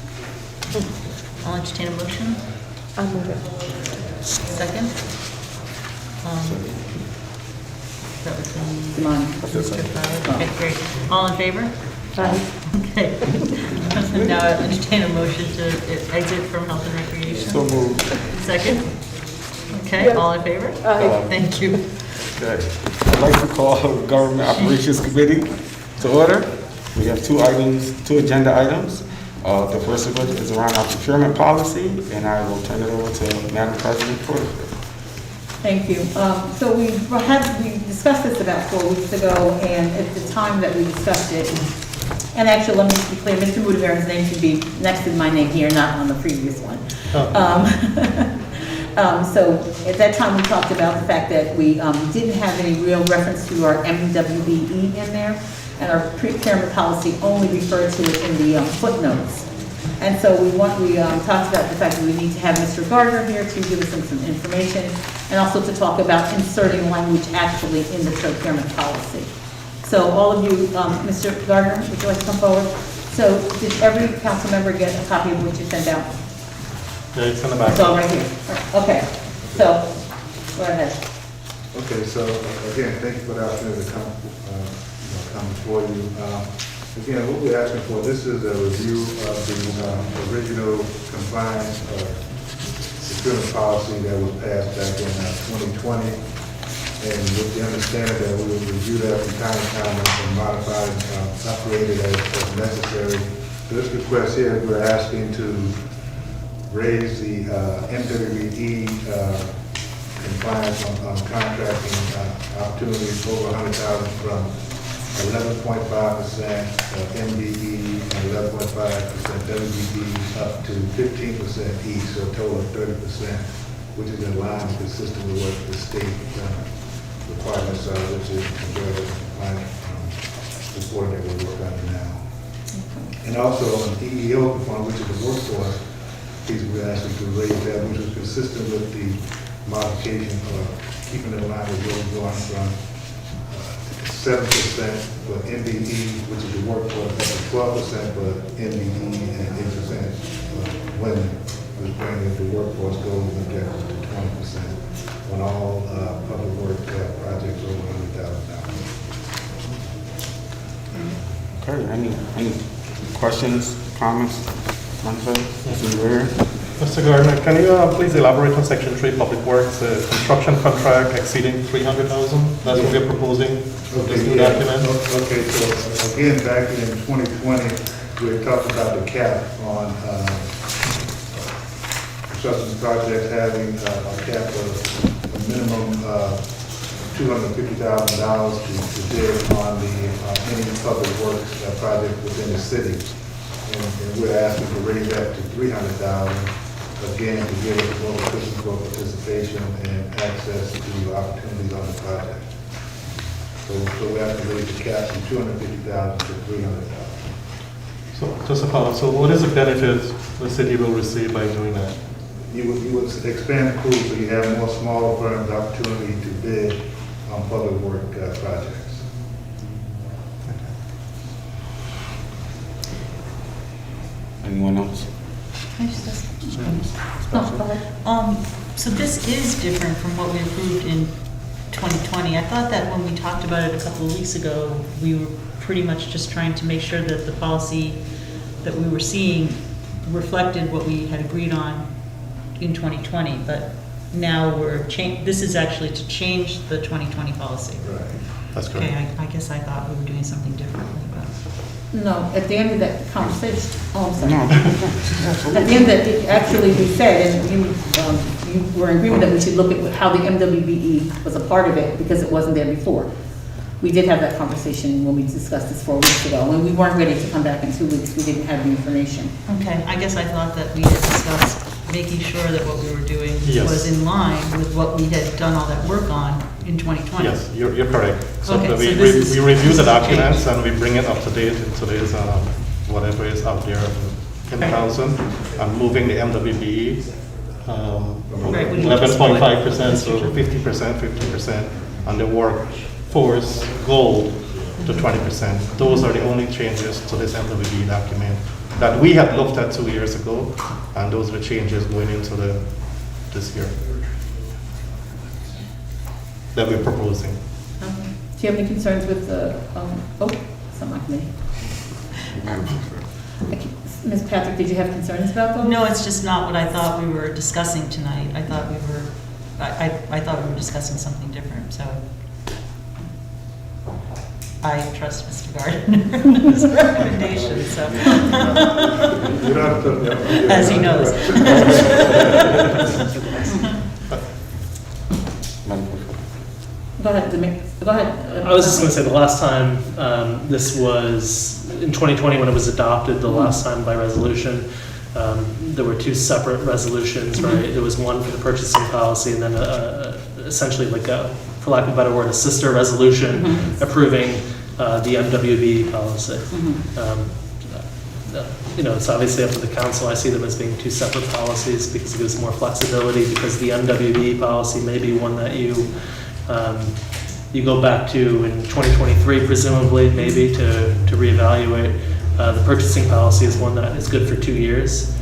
I'll entertain a motion. I'll move it. Second? That was Simone. okay, great. All in favor? Aye. Okay. Now I'll entertain a motion to exit from Health and Recreation. So moved. Second? Okay, Yes. all in favor? Aye. Thank you. Okay. I'd like to call Government Operations Committee to order. We have two agenda items. The first of it is around our procurement policy, and I will turn it over to Madam President for it. Thank you. So we discussed this about 4 weeks ago, and at the time that we discussed it, and actually, let me be clear, Mr. Mudamir's name should be next to my name here, not on the previous one. So at that time, we talked about the fact that we didn't have any real reference to our MWBE in there, and our procurement policy only referred to it in the footnotes. And so we talked about the fact that we need to have Mr. Gardner here to give us some information, and also to talk about inserting language actually in the procurement policy. So all of you, Mr. Gardner, would you like to come forward? So did every council member get a copy of what you sent out? Yeah, it's in the back. It's all right here. Okay, so go ahead. Okay, so again, thank you for the opportunity to come before you. Again, what we're asking for, this is a review of the original compliance procurement policy that was passed back in 2020. And with the understanding that we will review that from time to time and modify and upgrade it as necessary. So this request here, we're asking to raise the MWBE compliance on contracting opportunities over 100,000 from 11.5% MBE and 11.5% WBE up to 15% each, so a total of 30%, which is in line with the system of what the state requirements are, which is comparative compliance report that we're working on now. And also on EEO component, which is the workforce piece, we're asking to raise that, which is consistent with the modification of keeping in line with where we're going from 7% for MBE, which is the workforce, up to 12% for MBE and 8% for women, which brings the workforce goals and objectives to 20% on all public work projects over $100,000. Okay, any questions, comments? Mr. Gardner, can you please elaborate on Section 3, Public Works, construction contract exceeding 300,000? That's what we're proposing, this new document? Okay, so again, back in 2020, we had talked about the cap on construction projects having a cap of a minimum $250,000 to bid on any public works project within the city. And we're asking to raise that to $300,000, again, to give us more efficient participation and access to opportunities on the project. So we have to raise the cap from $250,000 to $300,000. So just a follow-up, so what is the benefit the city will receive by doing that? You would expand the pool so you have more smaller firms opportunity to bid on public work projects. Anyone else? So this is different from what we approved in 2020. I thought that when we talked about it a couple of weeks ago, we were pretty much just trying to make sure that the policy that we were seeing reflected what we had agreed on in 2020, but now this is actually to change the 2020 policy. Right. That's correct. Okay, I guess I thought we were doing something differently, but. No, at the end of that conversation, I'm sorry. At the end that actually we said, and you were in agreement that we should look at how the MWBE was a part of it because it wasn't there before. We did have that conversation when we discussed this 4 weeks ago. When we weren't ready to come back in 2 weeks, we didn't have the information. Okay, I guess I thought that we had discussed making sure that what we were doing Yes. was in line with what we had done all that work on in 2020. Yes, you're correct. So Okay, we so this is- review the this is documents changed. and we bring it up to date in today's, whatever is out there, 10,000, and moving the MWBE, Right, we need to 11.5% split. to 50%, and the workforce goal to 20%. Those are the only changes to this MWBE document that we had looked at 2 years ago, and those are changes going into this year that we're proposing. Okay. Do you have any concerns with the, it's not my committee. Ms. Patrick, did you have concerns about those? No, it's just not what I thought we were discussing tonight. I thought we were, I thought we were discussing something different, so. I trust Mr. Gardner's recommendation, so. You don't have to- yeah, As he knows. Go ahead, go ahead. I was just going to say, the last time, this was in 2020 when it was adopted, the last time by resolution, there were two separate resolutions, right? There was one for the purchasing policy and then essentially like a, for lack of a better word, a sister resolution approving the MWB policy. You know, it's obviously up to the council. I see them as being two separate policies because it gives more flexibility, because the MWB policy may be one that you go back to in 2023, presumably, maybe, to reevaluate. The purchasing policy is one that is good for 2 years.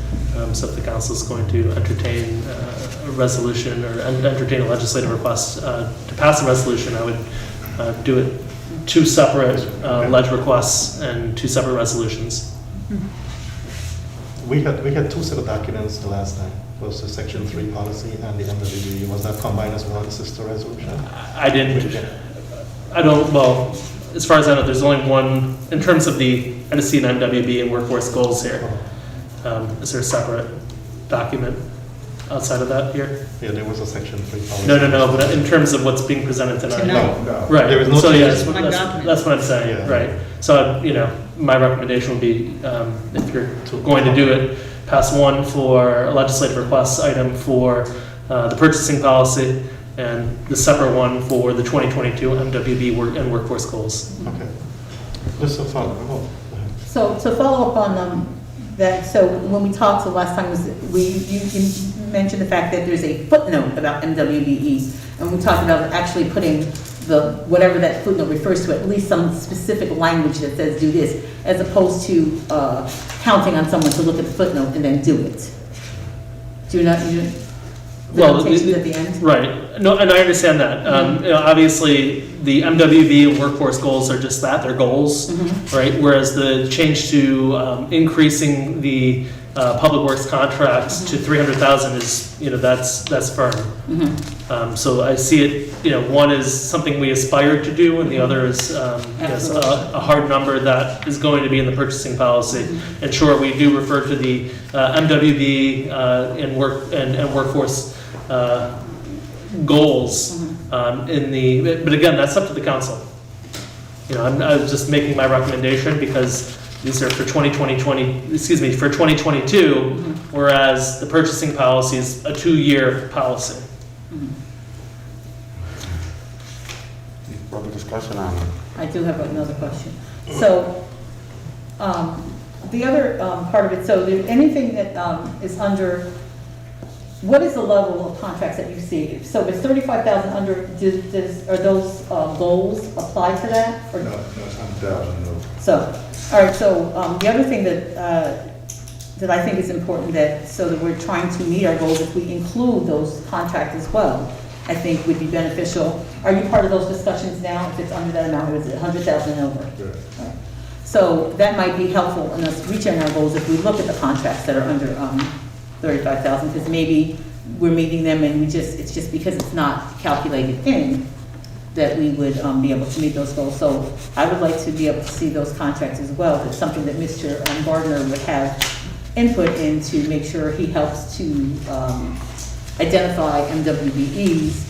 So if the council is going to entertain a resolution or entertain a legislative request to pass a resolution, I would do it two separate ledge requests and two separate resolutions. We had two set of documents the last time. Was the Section 3 policy and the MWB. Was that combined as one sister resolution? I don't, well, as far as I know, there's only one, in terms of the NSC and MWB and workforce goals here. Is there a separate document outside of that here? Yeah, there was a Section 3 policy. No, but in terms of what's being presented tonight. No. Right, There is no so yeah, change. that's what I'm saying, Yeah. right. So, you know, my recommendation would be, if you're going to do it, pass one for a legislative request item for the purchasing policy, and the separate one for the 2022 MWB and workforce goals. Okay. Just a follow-up. So to follow up on that, so when we talked the last time, you mentioned the fact that there's a footnote about MWBE, and we talked about actually putting whatever that footnote refers to, at least some specific language that says do this, as opposed to counting on someone to look at the footnote and then do it. Do you not? The notations at the end? Right. No, and I understand that. You know, obviously, the MWB and workforce goals are just that, they're goals, right? Whereas the change to increasing the public works contracts to 300,000 is, you know, that's firm. So I see it, you know, one is something we aspire to do, and the other is yes, a hard number that is going to be in the purchasing policy. And sure, we do refer to the MWB and workforce goals in the, but again, that's up to the council. You know, I was just making my recommendation because these are for 2022, whereas the purchasing policy is a 2-year policy. Further discussion on it? I do have another question. So, the other part of it, so anything that is under, what is the level of contracts that you see? So if it's 35,000 under, are those goals apply to that? Or? No, it's 100,000, no. So, all right, so the other thing that I think is important, so that we're trying to meet our goals, if we include those contracts as well, I think would be beneficial. Are you part of those discussions now, if it's under that amount, or is it 100,000 and over? Right. Right. So that might be helpful in us reaching our goals if we look at the contracts that are under 35,000, because maybe we're meeting them and it's just because it's not calculated in that we would be able to meet those goals. So I would like to be able to see those contracts as well. It's something that Mr. Gardner would have input in to make sure he helps to identify MWBEs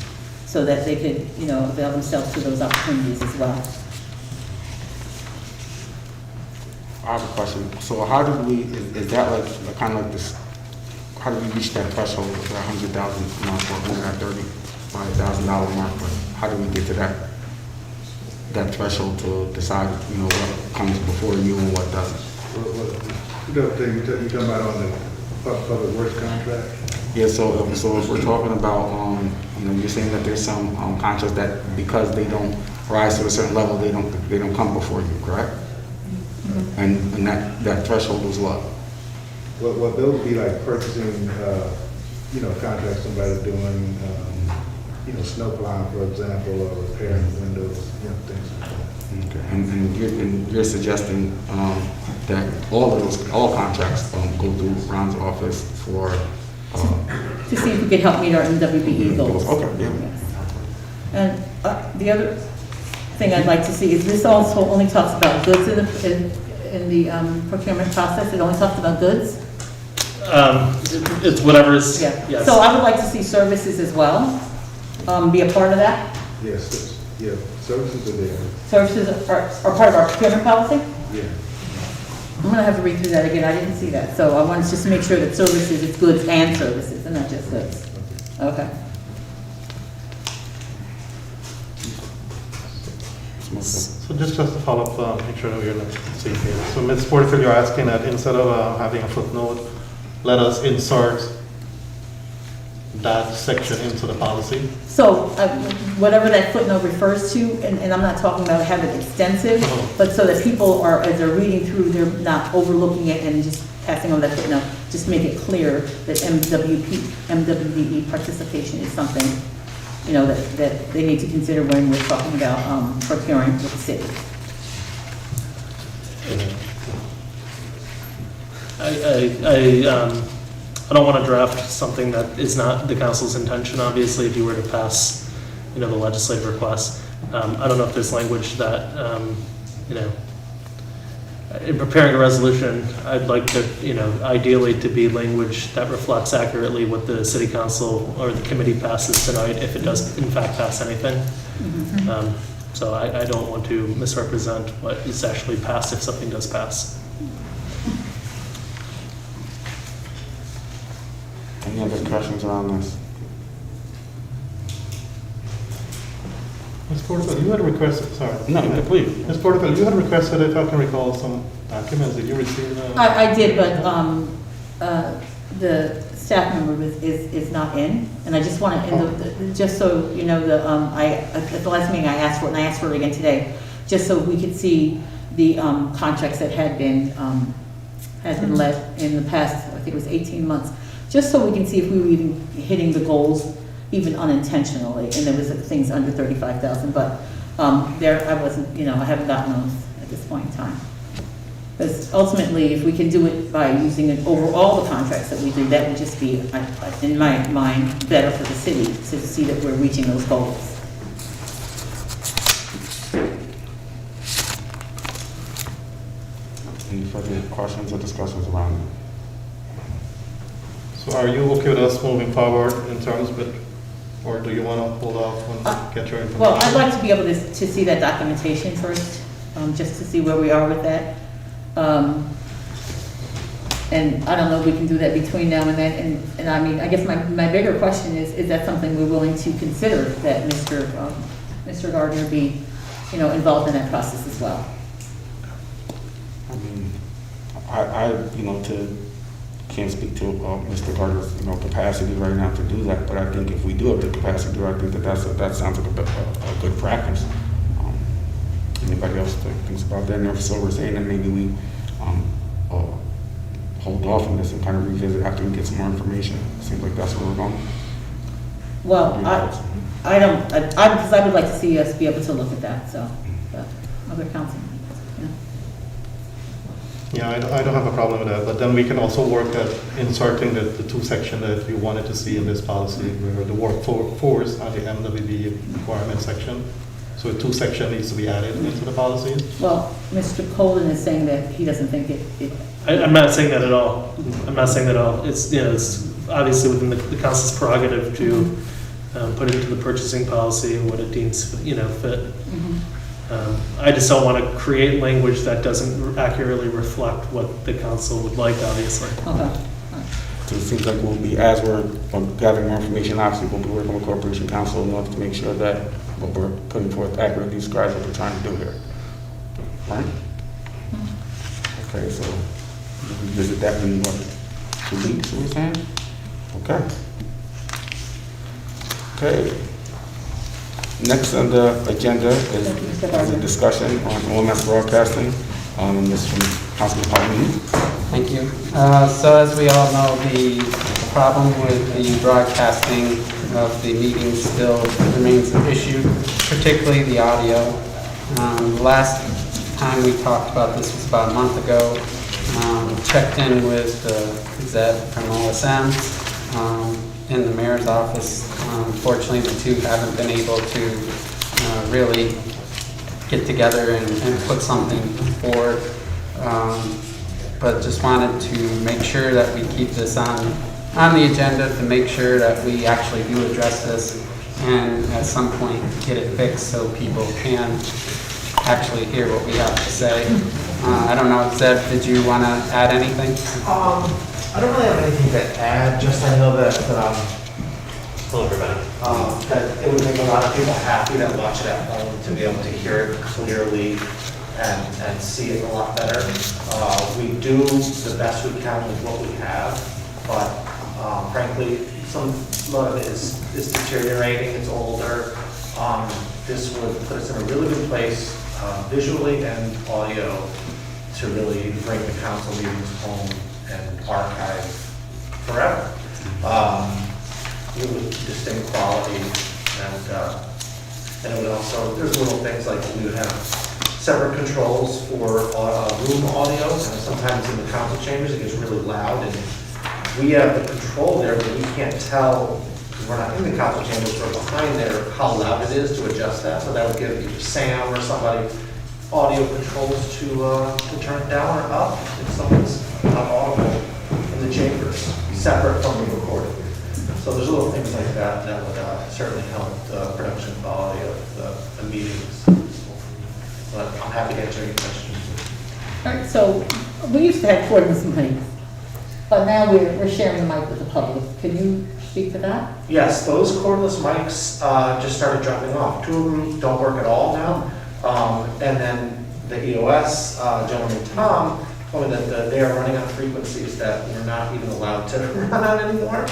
so that they could, you know, avail themselves to those opportunities as well. I have a question. So how do we, is that like kind of like this, how do we reach that threshold of that 100,000 mark or $135,000 mark? How do we get to that threshold to decide, you know, what comes before you and what doesn't? You talking about on the public works contract? Yeah, so if we're talking about, you know, you're saying that there's some contracts that because they don't rise to a certain level, they don't come before you, correct? And that threshold was low. Well, those would be like purchasing, you know, contracts somebody's doing, you know, snow plowing, for example, or repairing windows, you know, things like that. Okay. And you're suggesting that all contracts go through Ron's office for to see if we could help meet our MWBE goals. Okay, yeah. Yes. And the other thing I'd like to see is this also only talks about goods in the procurement process. It only talks about goods. It's whatever is, Yeah. yes. So I would like to see services as well, be a part of that. Yes, yeah, services are there. Services are part of our procurement policy. Yeah. I'm gonna have to read through that again. I didn't see that. So I wanted just to make sure that services, it's goods and services and not just goods. Okay. So just to follow up, make sure that we're on the same page. So Ms. Porterfield, you're asking that instead of having a footnote, let us insert that section into the policy? So whatever that footnote refers to, and I'm not talking about having it extensive, but so that people are, as they're reading through, they're not overlooking it and just passing on that footnote. Just make it clear that MWBE participation is something, you know, that they need to consider when we're talking about procuring with the city. I don't want to draft something that is not the council's intention, obviously, if you were to pass, you know, the legislative request. I don't know if there's language that, you know, in preparing a resolution, I'd like to, you know, ideally to be language that reflects accurately what the city council or the committee passes tonight, if it does in fact pass anything. So I don't want to misrepresent what is actually passed if something does pass. Any other questions around this? Ms. Porterfield, you had requested, sorry. No, please. Ms. Porterfield, you had requested, if I can recall, some documents. Did you receive? I did, but the staff member is not in, and I just want to, just so you know, at the last meeting I asked for it, and I asked for it again today, just so we could see the contracts that had been let in the past, I think it was 18 months, just so we can see if we were even hitting the goals, even unintentionally, and there was things under 35,000, but there I wasn't, you know, I haven't gotten those at this point in time. Because ultimately, if we can do it by using it over all the contracts that we do, that would just be, in my mind, better for the city to see that we're reaching those goals. Any further questions or discussions around it? So are you okay with us moving forward in terms of it, or do you want to hold off and get your information? Well, I'd like to be able to see that documentation first, just to see where we are with that. And I don't know if we can do that between now and then, and I mean, I guess my bigger question is that something we're willing to consider, that Mr. Gardner be, you know, involved in that process as well? I mean, I you know, can't speak to Mr. Gardner's, you know, capacity right now to do that, but I think if we do have the capacity to do it, I think that sounds like a good practice. Anybody else thinks about that? And if so, we're saying that maybe we hold off on this and kind of revisit after we get some more information. Seems like that's where we're going. Well, because I would like to see us be able to look at that, so, other council. Yeah, I don't have a problem with that, but then we can also work at inserting the two section that we wanted to see in this policy, where the workforce and the MWB requirement section. So a two section needs to be added into the policies. Well, Mr. Colden is saying that he doesn't think it. I'm not saying that at all. I'm not saying that at all. It's, you know, it's obviously within the council's prerogative to put it into the purchasing policy and what it deems, you know, fit. I just don't want to create language that doesn't accurately reflect what the council would like, obviously. Okay. So it seems like we'll be, as we're gathering more information, obviously we'll be working with Corporation Council in order to make sure that what we're putting forth accurately describes what we're trying to do here. Right? Okay, so we'll revisit that in what, 2 weeks, what we're saying? Okay. Okay. Next on the agenda is a discussion on OMS broadcasting. This is from Councilman Palomino. Thank you. So as we all know, the problem with the broadcasting of the meetings still remains an issue, particularly the audio. Last time we talked about this was about a month ago. Checked in with Zed from OSM in the mayor's office. Unfortunately, the two haven't been able to really get together and put something forward. But just wanted to make sure that we keep this on the agenda to make sure that we actually do address this and at some point get it fixed so people can actually hear what we have to say. I don't know, Zeb, did you want to add anything? I don't really have anything to add, just I know that, that it would make a lot of people happy that watch it at home to be able to hear it clearly and see it a lot better. We do the best we can with what we have, but frankly, a lot of it is deteriorating, it's older. This would put us in a really good place, visually and audio, to really bring the council meetings home and archive forever. With distinct quality, and it would also, there's little things like we would have separate controls for room audio, and sometimes in the council chambers it gets really loud, and we have the control there, but we can't tell, because we're not in the council chambers, we're behind there, how loud it is to adjust that, so that would give either Sam or somebody audio controls to turn it down or up if someone's not audible in the chambers, separate from the recording. So there's little things like that that would certainly help the production quality of the meetings. But I'm happy to answer any questions. All right, so we used to have cordless mics, but now we're sharing the mic with the public. Can you speak to that? Yes, those cordless mics just started dropping off. 2 of them don't work at all now. And then the EOS gentleman, Tom, told me that they are running on frequencies that we're not even allowed to run on anymore.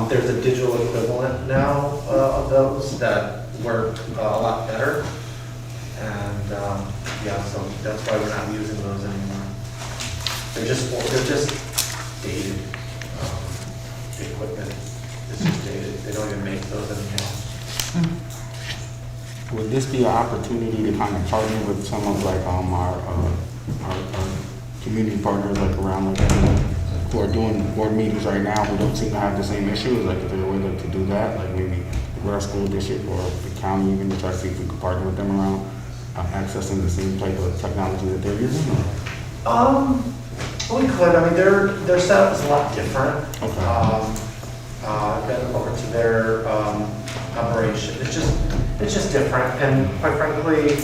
There's a digital equivalent now of those that work a lot better. And yeah, so that's why we're not using those anymore. They're just dated. The equipment is just dated. They don't even make those anymore. Would this be an opportunity to kind of partner with some of like our community partners like around like who are doing board meetings right now who don't seem to have the same issues? Like if there's a way to do that, like maybe with our school district or the county even to try to see if we could partner with them around accessing the same type of technology that they're using? We could. I mean, their setup is a lot different. Okay. I've been over to their operation. It's just different, and quite frankly,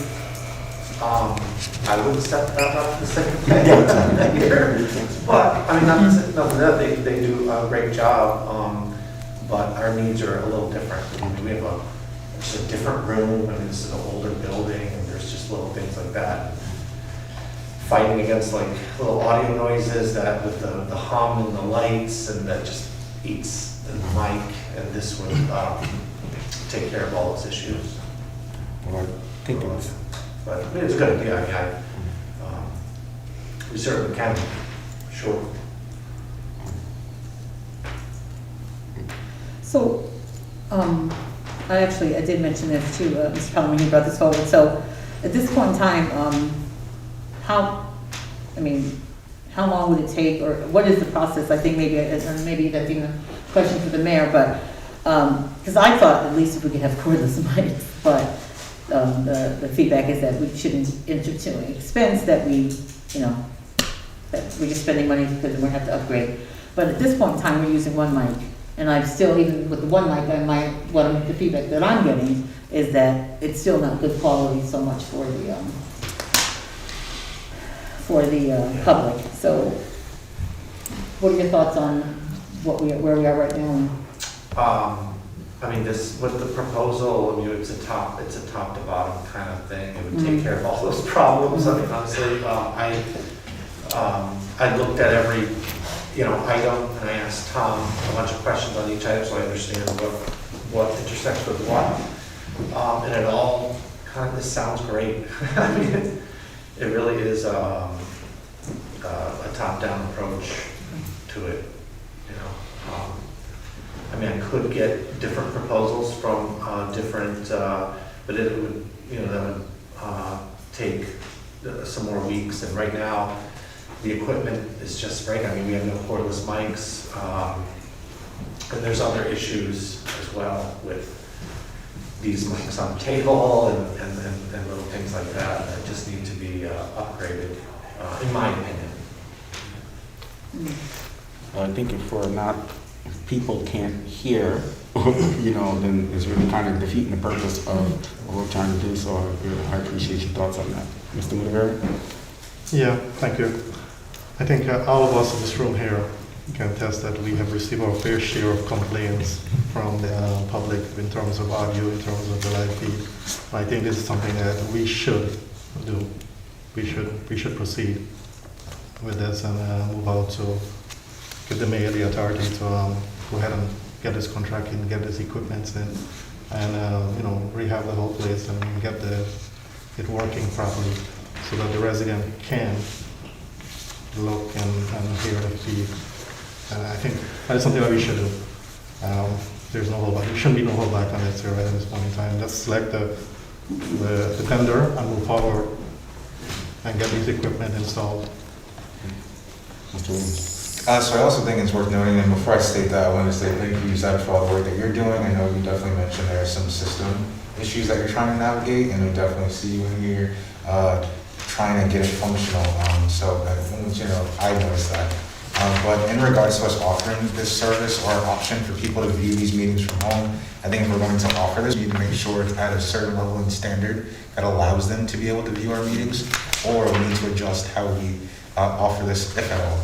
I wouldn't set that up the same thing here. But I mean, nothing that they do a great job. But our needs are a little different. I mean, we have just a different room. I mean, this is an older building, and there's just little things like that. Fighting against like little audio noises that with the hum and the lights, and that just eats the mic. And this would take care of all those issues. Well, I think it's. But it's a good idea. I mean, we certainly can. Sure. So, I did mention this to Mr. Pelham when he brought this forward. So, at this point in time, how long would it take, or what is the process? I think maybe that's even a question for the mayor, but because I thought at least if we could have cordless mics, but the feedback is that we shouldn't enter into an expense that that we're just spending money because we're going to have to upgrade. But at this point in time, we're using one mic, and I'm still, even with the one mic, the feedback that I'm getting is that it's still not good quality so much for the public. So, what are your thoughts on where we are right now? I mean, with the proposal, I mean, it's a top to bottom kind of thing. It would take care of all those problems. I mean, honestly, I looked at every, item, and I asked Tom a bunch of questions on each item so I understand what intersects with what. And it all kind of, this sounds great. I mean, it really is a top-down approach to it, I mean, I could get different proposals from different, but it would, that would take some more weeks. And right now, the equipment is just right. I mean, we have no cordless mics, and there's other issues as well with these mics on the table and little things like that that just need to be upgraded, in my opinion. I think if people can't hear, then it's really kind of defeating the purpose of what we're trying to do. So I appreciate your thoughts on that. Mr. Mudaveri? Yeah, thank you. I think all of us in this room here can attest that we have received our fair share of complaints from the public in terms of audio, in terms of the live feed. I think this is something that we should do. We should proceed with this and move out to give the mayor the authority to go ahead and get this contract in, get this equipment in, and rehab the whole place and get it working properly so that the resident can look and hear the feed. And I think that's something that we should do. There's no holdback. There shouldn't be no holdback on this here at this point in time. Let's select the tender and move forward and get these equipment installed. Mr. Williams? So I also think it's worth noting, and before I state that, I want to say thank you, Zeb, for all the work that you're doing. I know you definitely mentioned there are some system issues that you're trying to navigate, and we definitely see you when you're trying to get it functional. I noticed that. But in regards to us offering this service or option for people to view these meetings from home, I think if we're going to offer this, we need to make sure it's at a certain level and standard that allows them to be able to view our meetings, or we need to adjust how we offer this, if at all.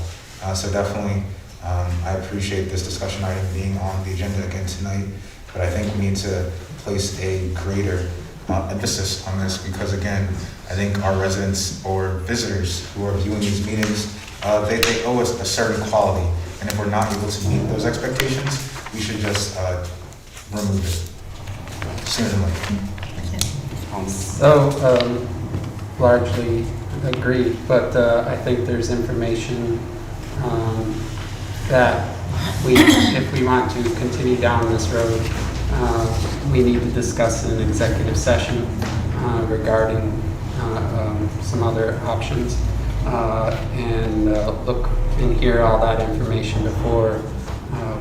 So definitely, I appreciate this discussion item being on the agenda again tonight, but I think we need to place a greater emphasis on this because, again, I think our residents or visitors who are viewing these meetings, they owe us a certain quality, and if we're not able to meet those expectations, we should just remove it sooner than later. So, largely agree, but I think there's information that if we want to continue down this road, we need to discuss in an executive session regarding some other options and look and hear all that information before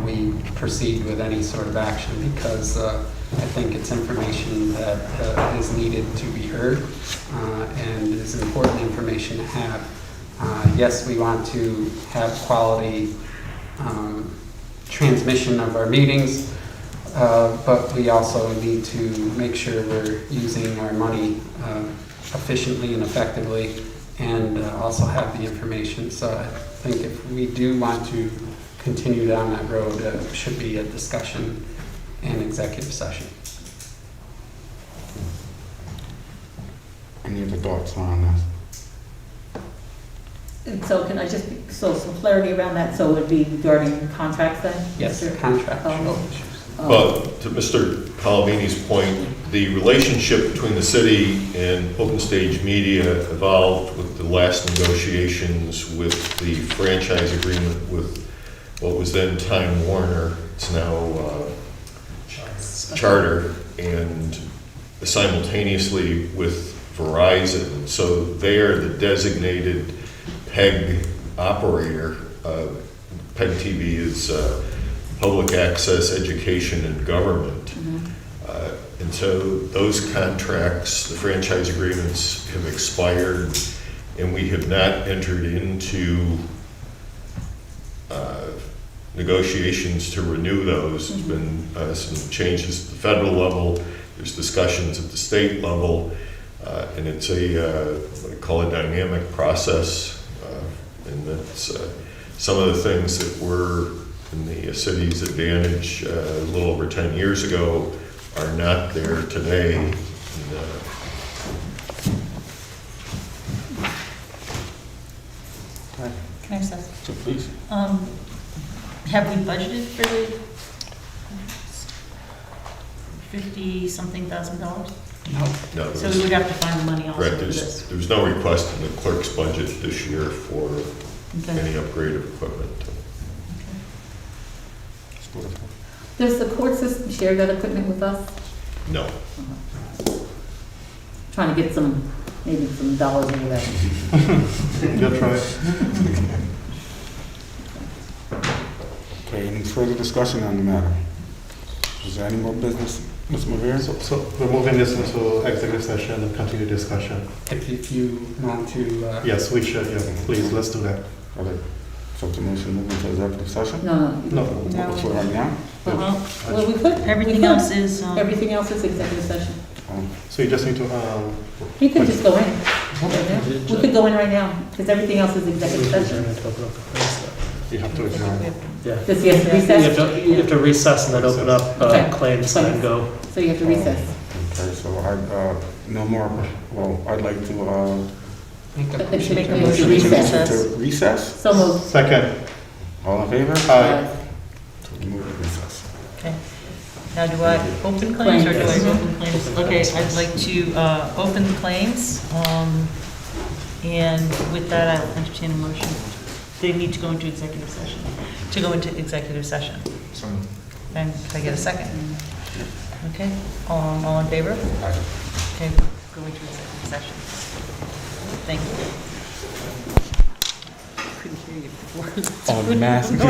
we proceed with any sort of action, because I think it's information that is needed to be heard and is important information to have. Yes, we want to have quality transmission of our meetings, but we also need to make sure we're using our money efficiently and effectively, and also have the information. So I think if we do want to continue down that road, it should be a discussion in executive session. Any other thoughts on this? And so can I just, some clarity around that, so it would be regarding contracts then? Yes, Mr. contractual issues. But to Mr. Palomini's point, the relationship between the city and Open Stage Media evolved with the last negotiations with the franchise agreement with what was then Time Warner. It's now Charter, and simultaneously with Verizon. So they are the designated PEG operator. PEG TV is public access, education, and government. And so those contracts, the franchise agreements, have expired, and we have not entered into negotiations to renew those. There's been some changes at the federal level, there's discussions at the state level, and it's what I call a dynamic process. And that's some of the things that were in the city's advantage a little over 10 years ago are not there today. And, Can I just ask? So please. Have we budgeted for the 50-something thousand dollars? No, So we would have to find the money also right, for this. there's no request in the clerk's budget this year for Okay. any upgrade of equipment. Does the court system share that equipment with us? No. Trying to get maybe some dollars into that. Good try. Okay, any further discussion on the matter? Is there any more business Mr. Rivera? So we're moving this into executive session and continue discussion. If you want to. Yes, we should, yeah, please, let's do that. Okay. So the motion move into executive session? No. No. For right now? Well, we could. Everything we could. else is, Everything else is executive session. So you just need to, You could just go in. We could go in right now, because everything else is executive session. you have to adjourn. Yeah. Does he have to recess? You have to recess and then open up Okay. claims and then go. So you have to recess. Okay, so no more, well, I'd like to, Make a Make a motion motion to to recess. to recess? So moved. Second. All in favor? Aye. So we move to recess. Okay. Now, do I open claims or do I open claims? Okay, I'd like to open the claims. And with that, I'll entertain a motion. They need to go into executive session. To go into executive session. So, And can I get a second? Okay, all in favor? Okay, go into executive session. Thank you. Couldn't hear you before. Oh, mask.